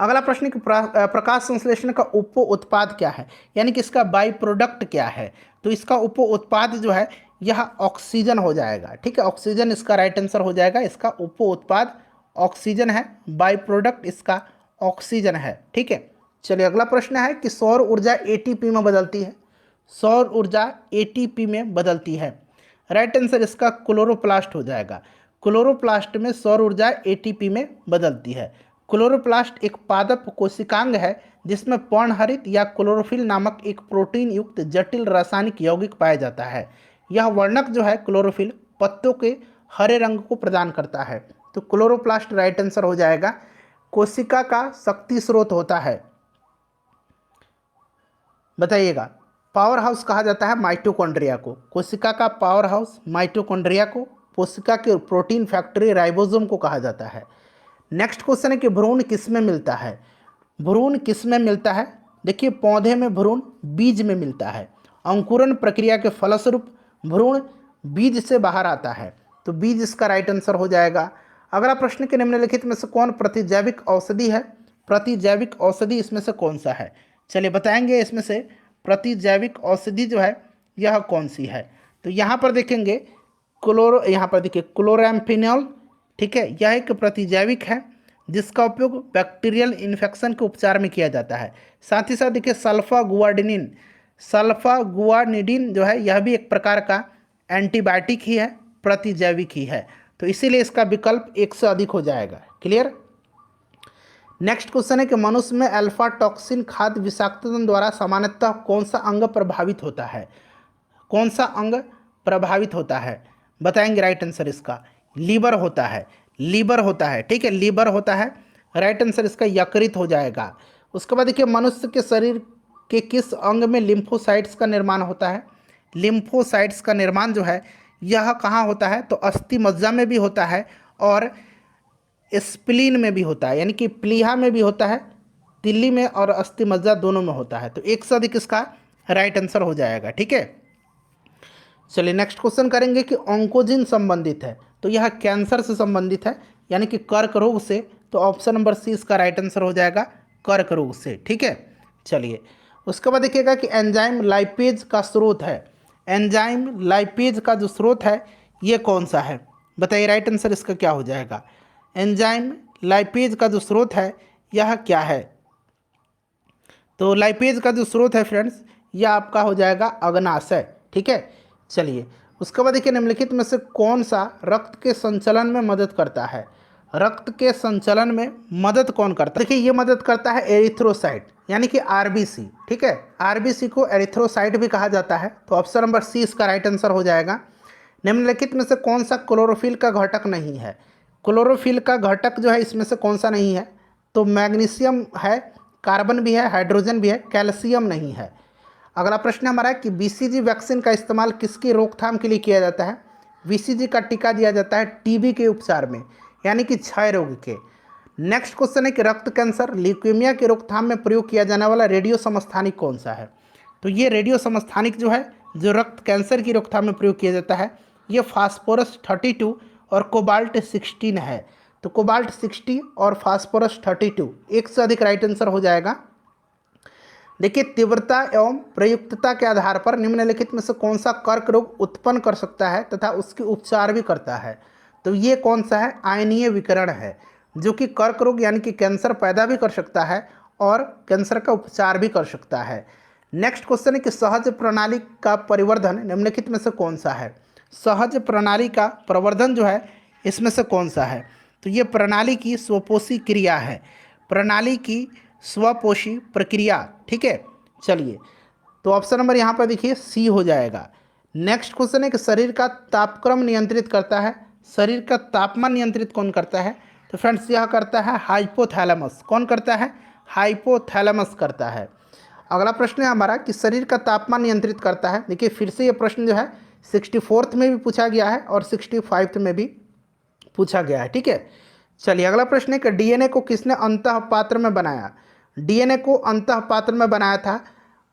[SPEAKER 1] अगला प्रश्न कि प्रकाश संश्लेषण का उप उत्पाद क्या है, यानी कि इसका बाई प्रोडक्ट क्या है। तो इसका उप उत्पाद जो है यह ऑक्सीजन हो जाएगा। ठीक है, ऑक्सीजन इसका राइट आंसर हो जाएगा। इसका उप उत्पाद ऑक्सीजन है, बाई प्रोडक्ट इसका ऑक्सीजन है। ठीक है, चलिए अगला प्रश्न है कि सौर ऊर्जा एटीपी में बदलती है। सौर ऊर्जा एटीपी में बदलती है, राइट आंसर इसका क्लोरोप्लास्ट हो जाएगा। क्लोरोप्लास्ट में सौर ऊर्जा एटीपी में बदलती है। क्लोरोप्लास्ट एक पादप कोशिकांग है जिसमें पर्णहरित या क्लोरोफिल नामक एक प्रोटीन युक्त जटिल रासायनिक यौगिक पाया जाता है। यह वर्णक जो है क्लोरोफिल पत्तों के हरे रंग को प्रदान करता है। तो क्लोरोप्लास्ट राइट आंसर हो जाएगा। कोशिका का शक्ति स्रोत होता है, बताइएगा। पावर हाउस कहा जाता है माइटोकॉन्ड्रिया को, कोशिका का पावर हाउस माइटोकॉन्ड्रिया को, कोशिका के प्रोटीन फैक्ट्री राइबोसोम को कहा जाता है। नेक्स्ट क्वेश्चन है कि भ्रूण किस में मिलता है। भ्रूण किस में मिलता है, देखिए पौधे में भ्रूण बीज में मिलता है। अंकुरण प्रक्रिया के फलस्वरूप भ्रूण बीज से बाहर आता है, तो बीज इसका राइट आंसर हो जाएगा। अगला प्रश्न के निम्नलिखित में से कौन प्रतिजैविक औषधि है। प्रतिजैविक औषधि इसमें से कौन सा है, चलिए बताएंगे। इसमें से प्रतिजैविक औषधि जो है यह कौन सी है, तो यहाँ पर देखेंगे यहाँ पर देखिए क्लोराम्फेनिल। ठीक है, यह एक प्रतिजैविक है जिसका उपयोग बैक्टीरियल इन्फेक्शन के उपचार में किया जाता है। साथ ही साथ देखिए सल्फागुआनिडिन, सल्फागुआनिडिन जो है यह भी एक प्रकार का एंटीबायोटिक ही है, प्रतिजैविक ही है, तो इसीलिए इसका विकल्प एक से अधिक हो जाएगा। क्लियर। नेक्स्ट क्वेश्चन है कि मनुष्य में अल्फा टॉक्सिन खाद्य विषाक्तता द्वारा सामान्यतः कौन सा अंग प्रभावित होता है। कौन सा अंग प्रभावित होता है, बताएंगे। राइट आंसर इसका लीवर होता है, लीवर होता है। ठीक है, लीवर होता है, राइट आंसर इसका यकृत हो जाएगा। उसके बाद देखिए मनुष्य के शरीर के किस अंग में लिम्फोसाइट्स का निर्माण होता है। लिम्फोसाइट्स का निर्माण जो है यह कहाँ होता है, तो अस्थि मज्जा में भी होता है और स्प्लीन में भी होता है, यानी कि प्लीहा में भी होता है, तिल्ली में और अस्थि मज्जा दोनों में होता है। तो एक से अधिक इसका राइट आंसर हो जाएगा। ठीक है, चलिए नेक्स्ट क्वेश्चन करेंगे कि ऑन्कोजिन संबंधित है तो यह कैंसर से संबंधित है, यानी कि कर्क रोग से। तो ऑप्शन नंबर सी इसका राइट आंसर हो जाएगा, कर्क रोग से। ठीक है, चलिए उसके बाद देखिएगा कि एंजाइम लाइपेज का स्रोत है। एंजाइम लाइपेज का जो स्रोत है ये कौन सा है, बताइए राइट आंसर इसका क्या हो जाएगा। एंजाइम लाइपेज का जो स्रोत है यह क्या है। तो लाइपेज का जो स्रोत है फ्रेंड्स यह आपका हो जाएगा अग्नाशय। ठीक है, चलिए उसके बाद देखिए निम्नलिखित में से कौन सा रक्त के संचलन में मदद करता है। रक्त के संचलन में मदद कौन करता है, देखिए ये मदद करता है एरिथ्रोसाइट यानी कि आरबीसी। ठीक है, आरबीसी को एरिथ्रोसाइट भी कहा जाता है। तो ऑप्शन नंबर सी इसका राइट आंसर हो जाएगा। निम्नलिखित में से कौन सा क्लोरोफिल का घटक नहीं है। क्लोरोफिल का घटक जो है इसमें से कौन सा नहीं है, तो मैग्नीशियम है, कार्बन भी है, हाइड्रोजन भी है, कैल्शियम नहीं है। अगला प्रश्न हमारा है कि बीसीजी वैक्सीन का इस्तेमाल किसकी रोकथाम के लिए किया जाता है। बीसीजी का टीका दिया जाता है टीबी के उपचार में, यानी कि क्षय रोग के। नेक्स्ट क्वेश्चन है कि रक्त कैंसर ल्यूकेमिया के रोकथाम में प्रयोग किया जाने वाला रेडियो समस्थानिक कौन सा है। तो ये रेडियो समस्थानिक जो है जो रक्त कैंसर की रोकथाम में प्रयोग किया जाता है ये फास्फोरस 32 और कोबाल्ट 16 है। तो कोबाल्ट 60 और फास्फोरस 32 एक से अधिक राइट आंसर हो जाएगा। देखिए तीव्रता एवं प्रयुक्तता के आधार पर निम्नलिखित में से कौन सा कर्क रोग उत्पन्न कर सकता है तथा उसके उपचार भी करता है। तो ये कौन सा है, आयनीय विकिरण है, जो कि कर्क रोग यानी कि कैंसर पैदा भी कर सकता है और कैंसर का उपचार भी कर सकता है। नेक्स्ट क्वेश्चन है कि सहज प्रणाली का परिवर्धन निम्नलिखित में से कौन सा है। सहज प्रणाली का प्रवर्धन जो है इसमें से कौन सा है, तो ये प्रणाली की स्वपोषी क्रिया है, प्रणाली की स्वपोषी प्रक्रिया। ठीक है, चलिए तो ऑप्शन नंबर यहाँ पर देखिए सी हो जाएगा। नेक्स्ट क्वेश्चन है कि शरीर का तापक्रम नियंत्रित करता है, शरीर का तापमान नियंत्रित कौन करता है। तो फ्रेंड्स यह करता है हाइपोथैलेमस। कौन करता है, हाइपोथैलेमस करता है। अगला प्रश्न है हमारा कि शरीर का तापमान नियंत्रित करता है। देखिए फिर से ये प्रश्न जो है 64th में भी पूछा गया है और 65th में भी पूछा गया है। ठीक है, चलिए अगला प्रश्न है कि डीएनए को किसने अंतः पात्र में बनाया। डीएनए को अंतः पात्र में बनाया था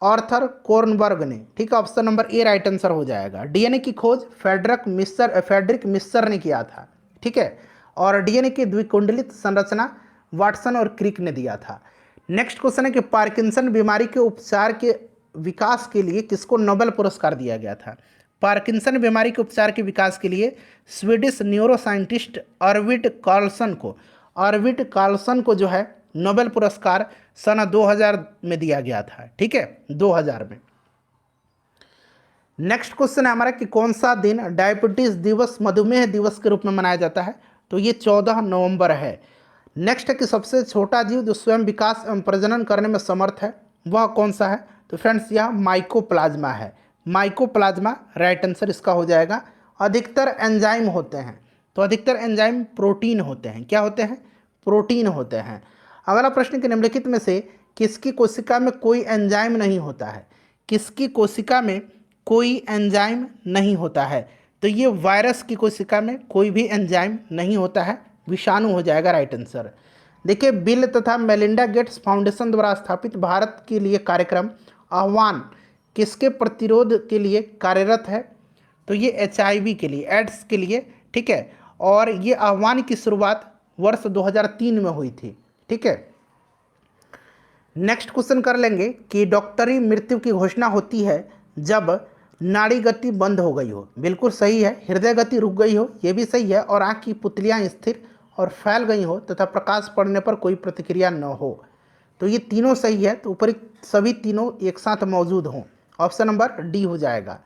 [SPEAKER 1] आर्थर कोर्नबर्ग ने। ठीक है, option number A right answer हो जाएगा। डीएनए की खोज फेडरिक मिस्सर ने किया था। ठीक है, और डीएनए की द्विकुंडलित संरचना वाटसन और क्रिक ने दिया था। नेक्स्ट क्वेश्चन है कि पार्किंसन बीमारी के उपचार के विकास के लिए किसको नोबेल पुरस्कार दिया गया था। पार्किंसन बीमारी के उपचार के विकास के लिए स्वीडिश न्यूरो साइंटिस्ट आर्विड कार्लसन को जो है नोबेल पुरस्कार सन 2000 में दिया गया था। ठीक है, 2000 में। नेक्स्ट क्वेश्चन है हमारा कि कौन सा दिन डायबिटीज दिवस मधुमेह दिवस के रूप में मनाया जाता है। तो ये 14 नवंबर है। नेक्स्ट है कि सबसे छोटा जीव जो स्वयं विकास एवं प्रजनन करने में समर्थ है वह कौन सा है। तो फ्रेंड्स यह माइकोप्लाज्मा है, माइकोप्लाज्मा राइट आंसर इसका हो जाएगा। अधिकतर एंजाइम होते हैं, तो अधिकतर एंजाइम प्रोटीन होते हैं। क्या होते हैं, प्रोटीन होते हैं। अगला प्रश्न कि निम्नलिखित में से किसकी कोशिका में कोई एंजाइम नहीं होता है। किसकी कोशिका में कोई एंजाइम नहीं होता है। तो ये वायरस की कोशिका में कोई भी एंजाइम नहीं होता है, विषाणु हो जाएगा राइट आंसर। देखिए बिल तथा मेलिंडा गेट्स फाउंडेशन द्वारा स्थापित भारत के लिए कार्यक्रम आह्वान किसके प्रतिरोध के लिए कार्यरत है। तो ये HIV के लिए, एड्स के लिए। ठीक है, और ये आह्वान की शुरुआत वर्ष 2003 में हुई थी। ठीक है, नेक्स्ट क्वेश्चन कर लेंगे कि डॉक्टरी मृत्यु की घोषणा होती है जब नाड़ी गति बंद हो गई हो। बिल्कुल सही है। हृदय गति रुक गई हो, ये भी सही है। और आँख की पुतलियाँ स्थिर और फैल गई हो तथा प्रकाश पड़ने पर कोई प्रतिक्रिया न हो। तो ये तीनों सही है। तो ऊपर सभी तीनों एक साथ मौजूद हों, ऑप्शन नंबर डी हो जाएगा।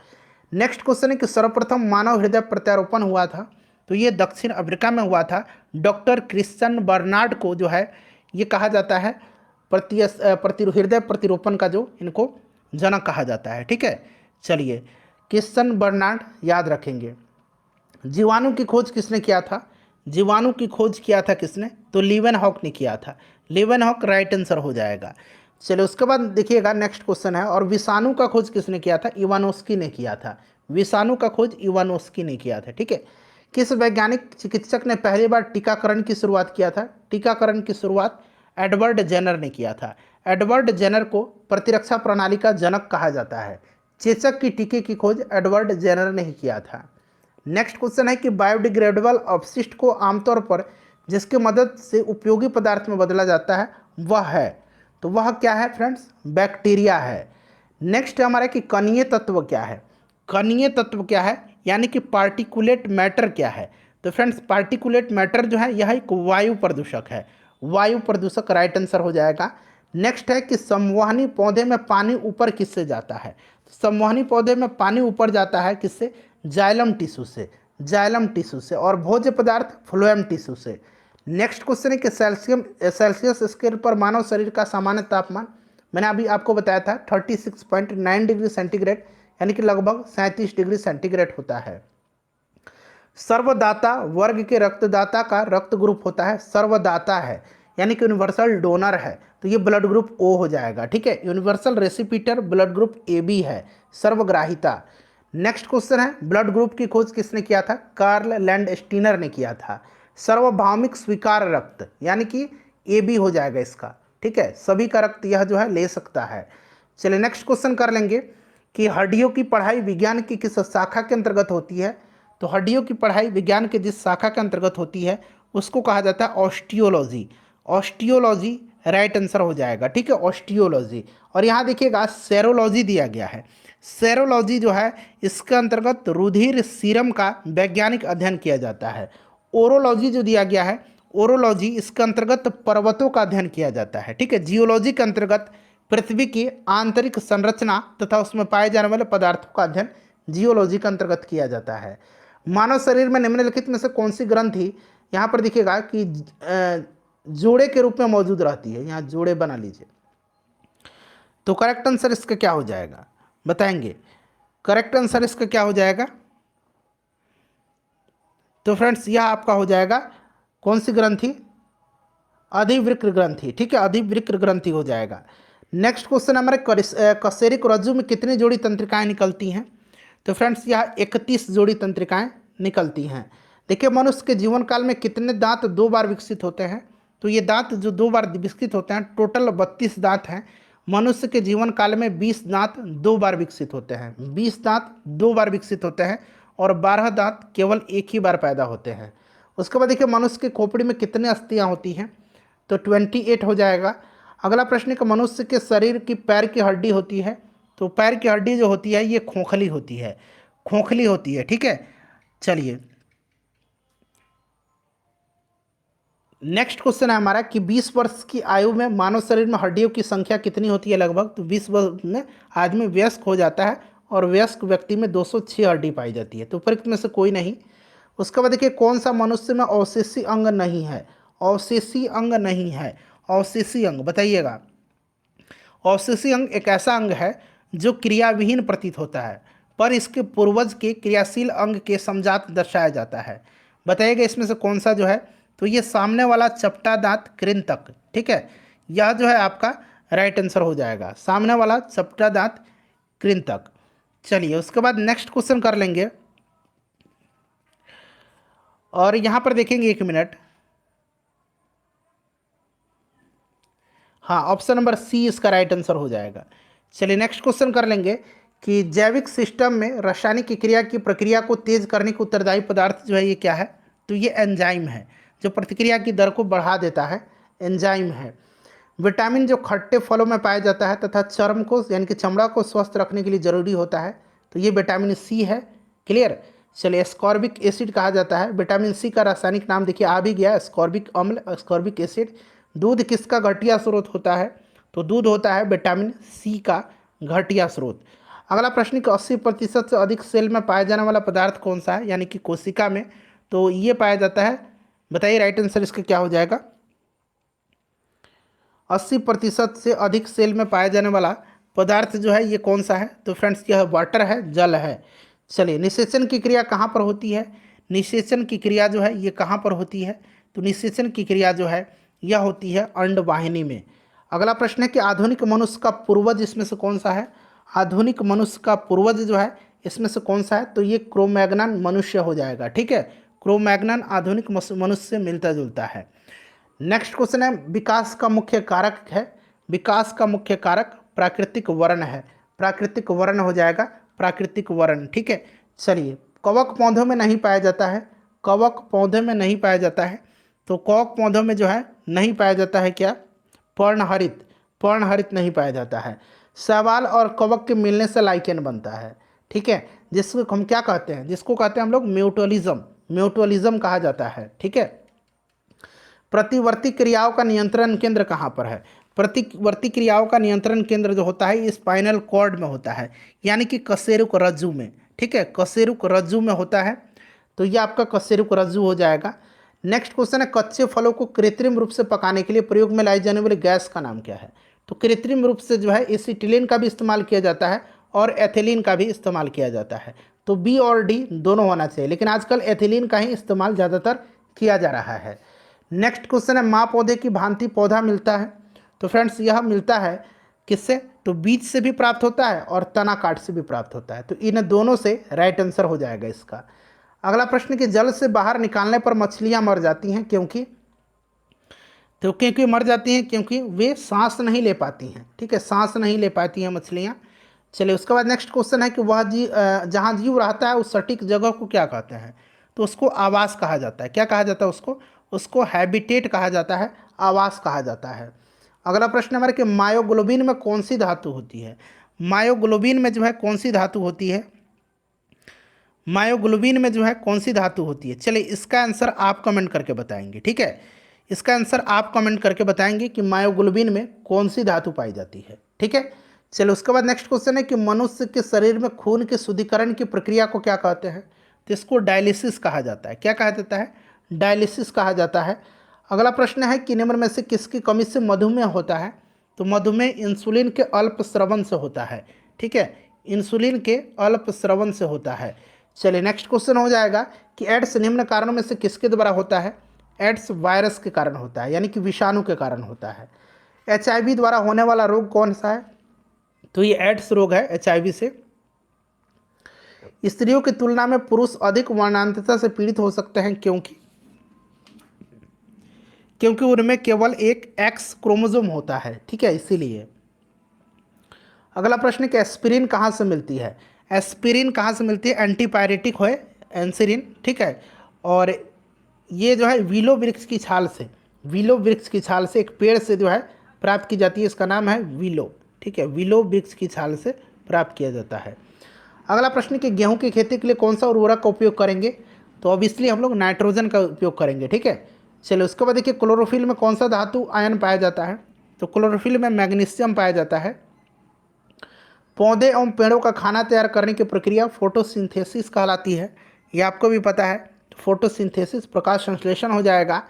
[SPEAKER 1] नेक्स्ट क्वेश्चन है कि सर्वप्रथम मानव हृदय प्रत्यारोपण हुआ था। तो ये दक्षिण अफ्रीका में हुआ था। डॉक्टर क्रिश्चियन बर्नार्ड को जो है ये कहा जाता है हृदय प्रतिरोपण का जो इनको जनक कहा जाता है। ठीक है, चलिए क्रिश्चियन बर्नार्ड याद रखेंगे। जीवाणु की खोज किसने किया था। जीवाणु की खोज किया था किसने, तो लीवेनहॉक ने किया था। लीवेनहॉक राइट आंसर हो जाएगा। चलिए उसके बाद देखिएगा नेक्स्ट क्वेश्चन है, और विषाणु का खोज किसने किया था। इवानोस्की ने किया था। विषाणु का खोज इवानोस्की ने किया था। ठीक है, किस वैज्ञानिक चिकित्सक ने पहली बार टीकाकरण की शुरुआत किया था। टीकाकरण की शुरुआत एडवर्ड जेनर ने किया था। एडवर्ड जेनर को प्रतिरक्षा प्रणाली का जनक कहा जाता है। चेचक की टीके की खोज एडवर्ड जेनर ने ही किया था। नेक्स्ट क्वेश्चन है कि बायोडिग्रेडेबल अपशिष्ट को आमतौर पर जिसकी मदद से उपयोगी पदार्थ में बदला जाता है वह है, तो वह क्या है फ्रेंड्स? बैक्टीरिया है। नेक्स्ट है हमारा कि कणीय तत्व क्या है? कणीय तत्व क्या है यानी कि पार्टिकुलेट मैटर क्या है? तो फ्रेंड्स पार्टिकुलेट मैटर जो है यह एक वायु प्रदूषक है। वायु प्रदूषक राइट आंसर हो जाएगा। नेक्स्ट है कि संवहनी पौधे में पानी ऊपर किससे जाता है? संवहनी पौधे में पानी ऊपर जाता है किससे? जाइलम टिश्यू से, जाइलम टिश्यू से। और भोज्य पदार्थ फ्लोएम टिश्यू से। नेक्स्ट क्वेश्चन है कि सेल्सियस स्केल पर मानव शरीर का सामान्य तापमान, मैंने अभी आपको बताया था 36.9 डिग्री सेंटीग्रेड यानी कि लगभग 37 डिग्री सेंटीग्रेड होता है। सर्वदाता वर्ग के रक्तदाता का रक्त ग्रुप होता है सर्वदाता है यानी कि यूनिवर्सल डोनर है, तो ये ब्लड ग्रुप ओ हो जाएगा। ठीक है, universal recipient blood group A B है, सर्वग्राहिता। नेक्स्ट क्वेश्चन है ब्लड ग्रुप की खोज किसने किया था? कार्ल लैंडस्टीनर ने किया था। सर्वभौमिक स्वीकार रक्त यानी कि ए बी हो जाएगा इसका। ठीक है, सभी का रक्त यह जो है ले सकता है। चलिए नेक्स्ट क्वेश्चन कर लेंगे कि हड्डियों की पढ़ाई विज्ञान की किस शाखा के अंतर्गत होती है? तो हड्डियों की पढ़ाई विज्ञान के जिस शाखा के अंतर्गत होती है उसको कहा जाता है ऑस्टियोलॉजी। ऑस्टियोलॉजी राइट आंसर हो जाएगा। ठीक है, ऑस्टियोलॉजी। और यहाँ देखिएगा सेरोलॉजी दिया गया है। सेरोलॉजी जो है इसके अंतर्गत रुधिर सीरम का वैज्ञानिक अध्ययन किया जाता है। ओरोलॉजी जो दिया गया है, ओरोलॉजी इसके अंतर्गत पर्वतों का अध्ययन किया जाता है। ठीक है, जियोलॉजी के अंतर्गत पृथ्वी की आंतरिक संरचना तथा उसमें पाए जाने वाले पदार्थों का अध्ययन जियोलॉजी के अंतर्गत किया जाता है। मानव शरीर में निम्नलिखित में से कौन सी ग्रंथि यहाँ पर दिखेगा कि जोड़े के रूप में मौजूद रहती है? यहाँ जोड़े बना लीजिए। तो करेक्ट आंसर इसका क्या हो जाएगा बताएंगे? करेक्ट आंसर इसका क्या हो जाएगा? तो फ्रेंड्स यह आपका हो जाएगा कौन सी ग्रंथि? अधिवृक्क ग्रंथि। ठीक है, अधिवृक्क ग्रंथि हो जाएगा। नेक्स्ट क्वेश्चन हमारे कशेरुक रज्जु में कितनी जोड़ी तंत्रिकाएं निकलती हैं? तो फ्रेंड्स यह 31 जोड़ी तंत्रिकाएं निकलती हैं। देखिए मनुष्य के जीवन काल में कितने दांत 2 बार विकसित होते हैं? तो ये दांत जो 2 बार विकसित होते हैं टोटल 32 दांत हैं। मनुष्य के जीवन काल में 20 दांत 2 बार विकसित होते हैं, 20 दांत 2 बार विकसित होते हैं और 12 दांत केवल एक ही बार पैदा होते हैं। उसके बाद देखिए मनुष्य की खोपड़ी में कितनी अस्थियाँ होती हैं? तो 28 हो जाएगा। अगला प्रश्न है कि मनुष्य के शरीर की पैर की हड्डी होती है, तो पैर की हड्डी जो होती है ये खोखली होती है, खोखली होती है। ठीक है, चलिए नेक्स्ट क्वेश्चन है हमारा कि 20 वर्ष की आयु में मानव शरीर में हड्डियों की संख्या कितनी होती है? लगभग तो 20 वर्ष में आदमी वयस्क हो जाता है और वयस्क व्यक्ति में 206 हड्डी पाई जाती है, तो उपरोक्त में से कोई नहीं। उसके बाद देखिए कौन सा मनुष्य में अवशेषी अंग नहीं है? अवशेषी अंग नहीं है, अवशेषी अंग बताइएगा। अवशेषी अंग एक ऐसा अंग है जो क्रियाविहीन प्रतीत होता है पर इसके पूर्वज के क्रियाशील अंग के समजात दर्शाया जाता है। बताइएगा इसमें से कौन सा जो है? तो ये सामने वाला चपटा दांत कृंतक। ठीक है, यह जो है आपका राइट आंसर हो जाएगा, सामने वाला चपटा दांत कृंतक। चलिए उसके बाद नेक्स्ट क्वेश्चन कर लेंगे और यहाँ पर देखेंगे 1 मिनट। हाँ, ऑप्शन नंबर सी इसका राइट आंसर हो जाएगा। चलिए नेक्स्ट क्वेश्चन कर लेंगे कि जैविक सिस्टम में रासायनिक क्रिया की प्रक्रिया को तेज करने के उत्तरदायी पदार्थ जो है ये क्या है? तो ये एंजाइम है जो प्रतिक्रिया की दर को बढ़ा देता है, एंजाइम है। विटामिन जो खट्टे फलों में पाया जाता है तथा चर्म को यानी कि चमड़ा को स्वस्थ रखने के लिए जरूरी होता है, तो ये विटामिन सी है। क्लियर। चलिए एस्कॉर्बिक एसिड कहा जाता है। विटामिन सी का रासायनिक नाम देखिए आ भी गया, एस्कॉर्बिक अम्ल, एस्कॉर्बिक एसिड। दूध किसका घटिया स्रोत होता है? तो दूध होता है विटामिन सी का घटिया स्रोत। अगला प्रश्न कि 80% से अधिक सेल में पाया जाने वाला पदार्थ कौन सा है यानी कि कोशिका में? तो ये पाया जाता है, बताइए राइट आंसर इसका क्या हो जाएगा? 80% से अधिक सेल में पाया जाने वाला पदार्थ जो है ये कौन सा है? तो फ्रेंड्स यह वाटर है, जल है। चलिए निषेचन की क्रिया कहाँ पर होती है? निषेचन की क्रिया जो है ये कहाँ पर होती है? तो निषेचन की क्रिया जो है यह होती है अंडवाहिनी में। अगला प्रश्न है कि आधुनिक मनुष्य का पूर्वज इसमें से कौन सा है? आधुनिक मनुष्य का पूर्वज जो है इसमें से कौन सा है? तो ये क्रोमैग्नन मनुष्य हो जाएगा। ठीक है, क्रोमैग्नन आधुनिक मनुष्य से मिलता जुलता है। नेक्स्ट क्वेश्चन है विकास का मुख्य कारक है, विकास का मुख्य कारक प्राकृतिक वर्ण है। प्राकृतिक वर्ण हो जाएगा, प्राकृतिक वर्ण। ठीक है, चलिए कवक पौधों में नहीं पाया जाता है, कवक पौधे में नहीं पाया जाता है, तो कवक पौधों में जो है नहीं पाया जाता है क्या, पर्णहरित, पर्णहरित नहीं पाया जाता है। शैवाल और कवक के मिलने से लाइकेन बनता है। ठीक है, जिसको हम क्या कहते हैं, जिसको कहते हैं हम लोग म्यूटुअलिज्म, म्यूटुअलिज्म कहा जाता है। ठीक है, प्रतिवर्ती क्रियाओं का नियंत्रण केंद्र कहाँ पर है, प्रतिवर्ती क्रियाओं का नियंत्रण केंद्र जो होता है स्पाइनल कॉर्ड में होता है, यानी कि कशेरुक रज्जु में। ठीक है, कशेरुक रज्जु में होता है, तो ये आपका कशेरुक रज्जु हो जाएगा। नेक्स्ट क्वेश्चन है, कच्चे फलों को कृत्रिम रूप से पकाने के लिए प्रयोग में लाई जाने वाली गैस का नाम क्या है। तो कृत्रिम रूप से जो है एसिटिलीन का भी इस्तेमाल किया जाता है और एथिलीन का भी इस्तेमाल किया जाता है, तो बी और डी दोनों होना चाहिए, लेकिन आजकल एथिलीन का ही इस्तेमाल ज़्यादातर किया जा रहा है। नेक्स्ट क्वेश्चन है, माँ पौधे की भांति पौधा मिलता है। तो फ्रेंड्स यह मिलता है किससे, तो बीज से भी प्राप्त होता है और तना काट से भी प्राप्त होता है, तो इन दोनों से राइट आंसर हो जाएगा इसका। अगला प्रश्न कि जल से बाहर निकालने पर मछलियां मर जाती हैं क्योंकि, तो क्योंकि मर जाती हैं क्योंकि वे सांस नहीं ले पाती हैं। ठीक है, सांस नहीं ले पाती हैं मछलियां। चलिए उसके बाद नेक्स्ट क्वेश्चन है कि वह जहाँ जीव रहता है उस सटीक जगह को क्या कहते हैं, तो उसको आवास कहा जाता है। क्या कहा जाता है उसको, उसको हैबिटेट कहा जाता है, आवास कहा जाता है। अगला प्रश्न हमारे कि मायोग्लोबिन में कौन सी धातु होती है, मायोग्लोबिन में जो है कौन सी धातु होती है, मायोग्लोबिन में जो है कौन सी धातु होती है। चलिए इसका आंसर आप कमेंट करके बताएंगे। ठीक है, इसका आंसर आप कमेंट करके बताएंगे कि मायोग्लोबिन में कौन सी धातु पाई जाती है। ठीक है, चलो उसके बाद नेक्स्ट क्वेश्चन है कि मनुष्य के शरीर में खून के शुद्धिकरण की प्रक्रिया को क्या कहते हैं, तो इसको डायलिसिस कहा जाता है। क्या कहा जाता है, डायलिसिस कहा जाता है। अगला प्रश्न है कि निम्न में से किसकी कमी से मधुमेह होता है, तो मधुमेह इंसुलिन के अल्प स्रवण से होता है। ठीक है, इंसुलिन के अल्प स्रवण से होता है। चलिए नेक्स्ट क्वेश्चन हो जाएगा कि एड्स निम्न कारणों में से किसके द्वारा होता है, एड्स वायरस के कारण होता है, यानी कि विषाणु के कारण होता है। HIV द्वारा होने वाला रोग कौन सा है, तो ये एड्स रोग है HIV से। स्त्रियों की तुलना में पुरुष अधिक वर्णांतता से पीड़ित हो सकते हैं क्योंकि, क्योंकि उनमें केवल एक एक्स क्रोमोसोम होता है। ठीक है, इसीलिए। अगला प्रश्न कि एस्पिरिन कहाँ से मिलती है, एस्पिरिन कहाँ से मिलती है, एंटीपायरेटिक है एंसिरिन। ठीक है, और ये जो है विलो वृक्ष की छाल से, विलो वृक्ष की छाल से, एक पेड़ से जो है प्राप्त की जाती है, इसका नाम है विलो। ठीक है, विलो वृक्ष की छाल से प्राप्त किया जाता है। अगला प्रश्न कि गेहूं की खेती के लिए कौन सा उर्वरक का उपयोग करेंगे, तो ऑब्वियसली हम लोग नाइट्रोजन का उपयोग करेंगे। ठीक है, चलिए उसके बाद देखिए क्लोरोफिल में कौन सा धातु आयन पाया जाता है, तो क्लोरोफिल में मैग्नीशियम पाया जाता है। पौधे एवं पेड़ों का खाना तैयार करने की प्रक्रिया फोटोसिंथेसिस कहलाती है, ये आपको भी पता है। फोटोसिंथेसिस प्रकाश संश्लेषण हो जाएगा।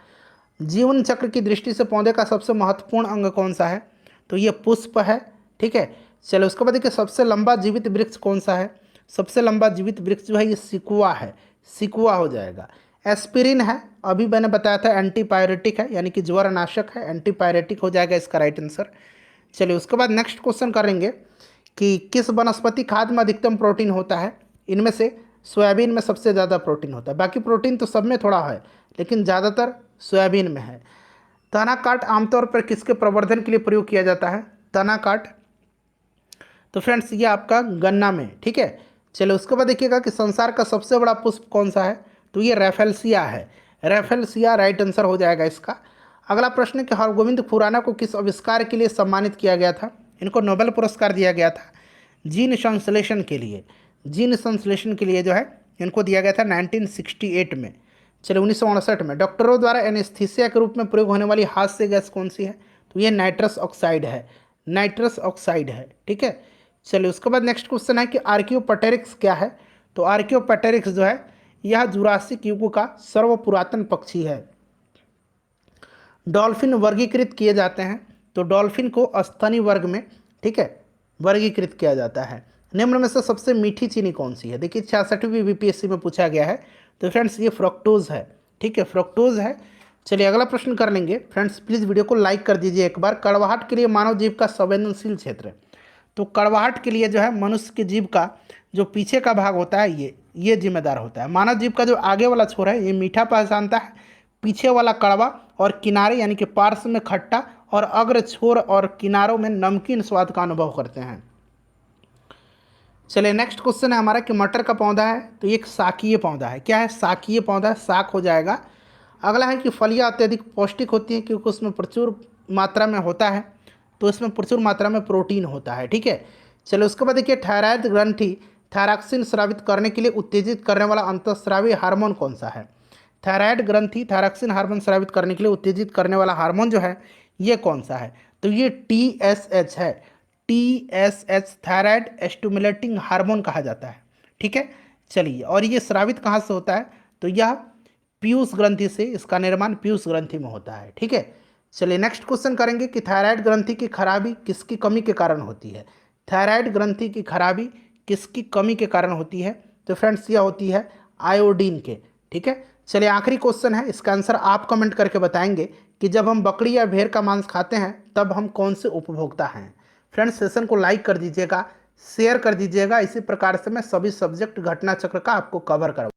[SPEAKER 1] जीवन चक्र की दृष्टि से पौधे का सबसे महत्वपूर्ण अंग कौन सा है, तो ये पुष्प है। ठीक है, चलो उसके बाद देखिए सबसे लंबा जीवित वृक्ष कौन सा है, सबसे लंबा जीवित वृक्ष जो है ये सिकुआ है, सिकुआ हो जाएगा। एस्पिरिन है, अभी मैंने बताया था एंटीपायरेटिक है, यानी कि ज्वरनाशक है, एंटीपायरेटिक हो जाएगा इसका राइट आंसर। चलिए उसके बाद नेक्स्ट क्वेश्चन करेंगे कि किस वनस्पति खाद्य में अधिकतम प्रोटीन होता है। इनमें से सोयाबीन में सबसे ज़्यादा प्रोटीन होता है, बाकी प्रोटीन तो सब में थोड़ा है लेकिन ज़्यादातर सोयाबीन में है। तना काट आमतौर पर किसके प्रवर्धन के लिए प्रयोग किया जाता है, तना काट, तो फ्रेंड्स ये आपका गन्ना में। ठीक है, चलो उसके बाद देखिएगा कि संसार का सबसे बड़ा पुष्प कौन सा है, तो ये रैफेलसिया है, रैफेलसिया राइट आंसर हो जाएगा इसका। अगला प्रश्न कि हरगोविंद खुराना को किस आविष्कार के लिए सम्मानित किया गया था, इनको नोबेल पुरस्कार दिया गया था जीन संश्लेषण के लिए, जीन संश्लेषण के लिए जो है इनको दिया गया था 1968 में। चलो 1968 में। डॉक्टरों द्वारा एनेस्थीसिया के रूप में प्रयोग होने वाली हास्य गैस कौन सी है, तो ये नाइट्रस ऑक्साइड है, नाइट्रस ऑक्साइड है। ठीक है, चलिए उसके बाद नेक्स्ट क्वेश्चन है कि आर्कियोपेटेरिक्स क्या है, तो आर्कियोपेटेरिक्स जो है यह जुरासिक युग का सर्वपुरातन पक्षी है। डॉल्फिन वर्गीकृत किए जाते हैं, तो डॉल्फिन को स्तनी वर्ग में, ठीक है, वर्गीकृत किया जाता है। निम्न में से सबसे मीठी चीनी कौन सी है, देखिए 66वीं बीपीएससी में पूछा गया है, तो फ्रेंड्स ये फ्रक्टोज है। ठीक है, फ्रक्टोज है। चलिए अगला प्रश्न कर लेंगे। फ्रेंड्स प्लीज़ वीडियो को लाइक कर दीजिए एक बार। कड़वाहट के लिए मानव जीव का संवेदनशील क्षेत्र, तो कड़वाहट के लिए जो है मनुष्य के जीव का जो पीछे का भाग होता है ये जिम्मेदार होता है। मानव जीव का जो आगे वाला छोर है ये मीठा पहचानता है, पीछे वाला कड़वा, और किनारे यानी कि पार्श्व में खट्टा, और अग्र छोर और किनारों में नमकीन स्वाद का अनुभव करते हैं। चलिए नेक्स्ट क्वेश्चन है हमारा कि मटर का पौधा है तो ये एक शाकीय पौधा है। क्या है? शाकीय पौधा, शाक हो जाएगा। अगला है कि फलियां अत्यधिक पौष्टिक होती हैं क्योंकि उसमें प्रचुर मात्रा में होता है, तो इसमें प्रचुर मात्रा में प्रोटीन होता है। ठीक है। चलिए उसके बाद देखिए थायराइड ग्रंथि थायरॉक्सिन स्रावित करने के लिए उत्तेजित करने वाला अंतःस्रावी हार्मोन कौन सा है? थायराइड ग्रंथि थायरॉक्सिन हार्मोन स्रावित करने के लिए उत्तेजित करने वाला हार्मोन जो है ये कौन सा है? तो ये TSH है। TSH थायराइड स्टिमुलेटिंग हार्मोन कहा जाता है। ठीक है। चलिए, और ये स्रावित कहाँ से होता है? तो यह पीयूष ग्रंथि से, इसका निर्माण पीयूष ग्रंथि में होता है। ठीक है। चलिए नेक्स्ट क्वेश्चन करेंगे कि थायराइड ग्रंथि की खराबी किसकी कमी के कारण होती है? थायराइड ग्रंथि की खराबी किसकी कमी के कारण होती है? तो फ्रेंड्स यह होती है आयोडीन के। ठीक है। चलिए आखिरी क्वेश्चन है, इसका आंसर आप कमेंट करके बताएंगे कि जब हम बकरी या भेड़ का मांस खाते हैं तब हम कौन से उपभोक्ता हैं? फ्रेंड्स सेशन को लाइक कर दीजिएगा, शेयर कर दीजिएगा। इसी प्रकार से मैं सभी सब्जेक्ट घटना चक्र का आपको कवर करूँ।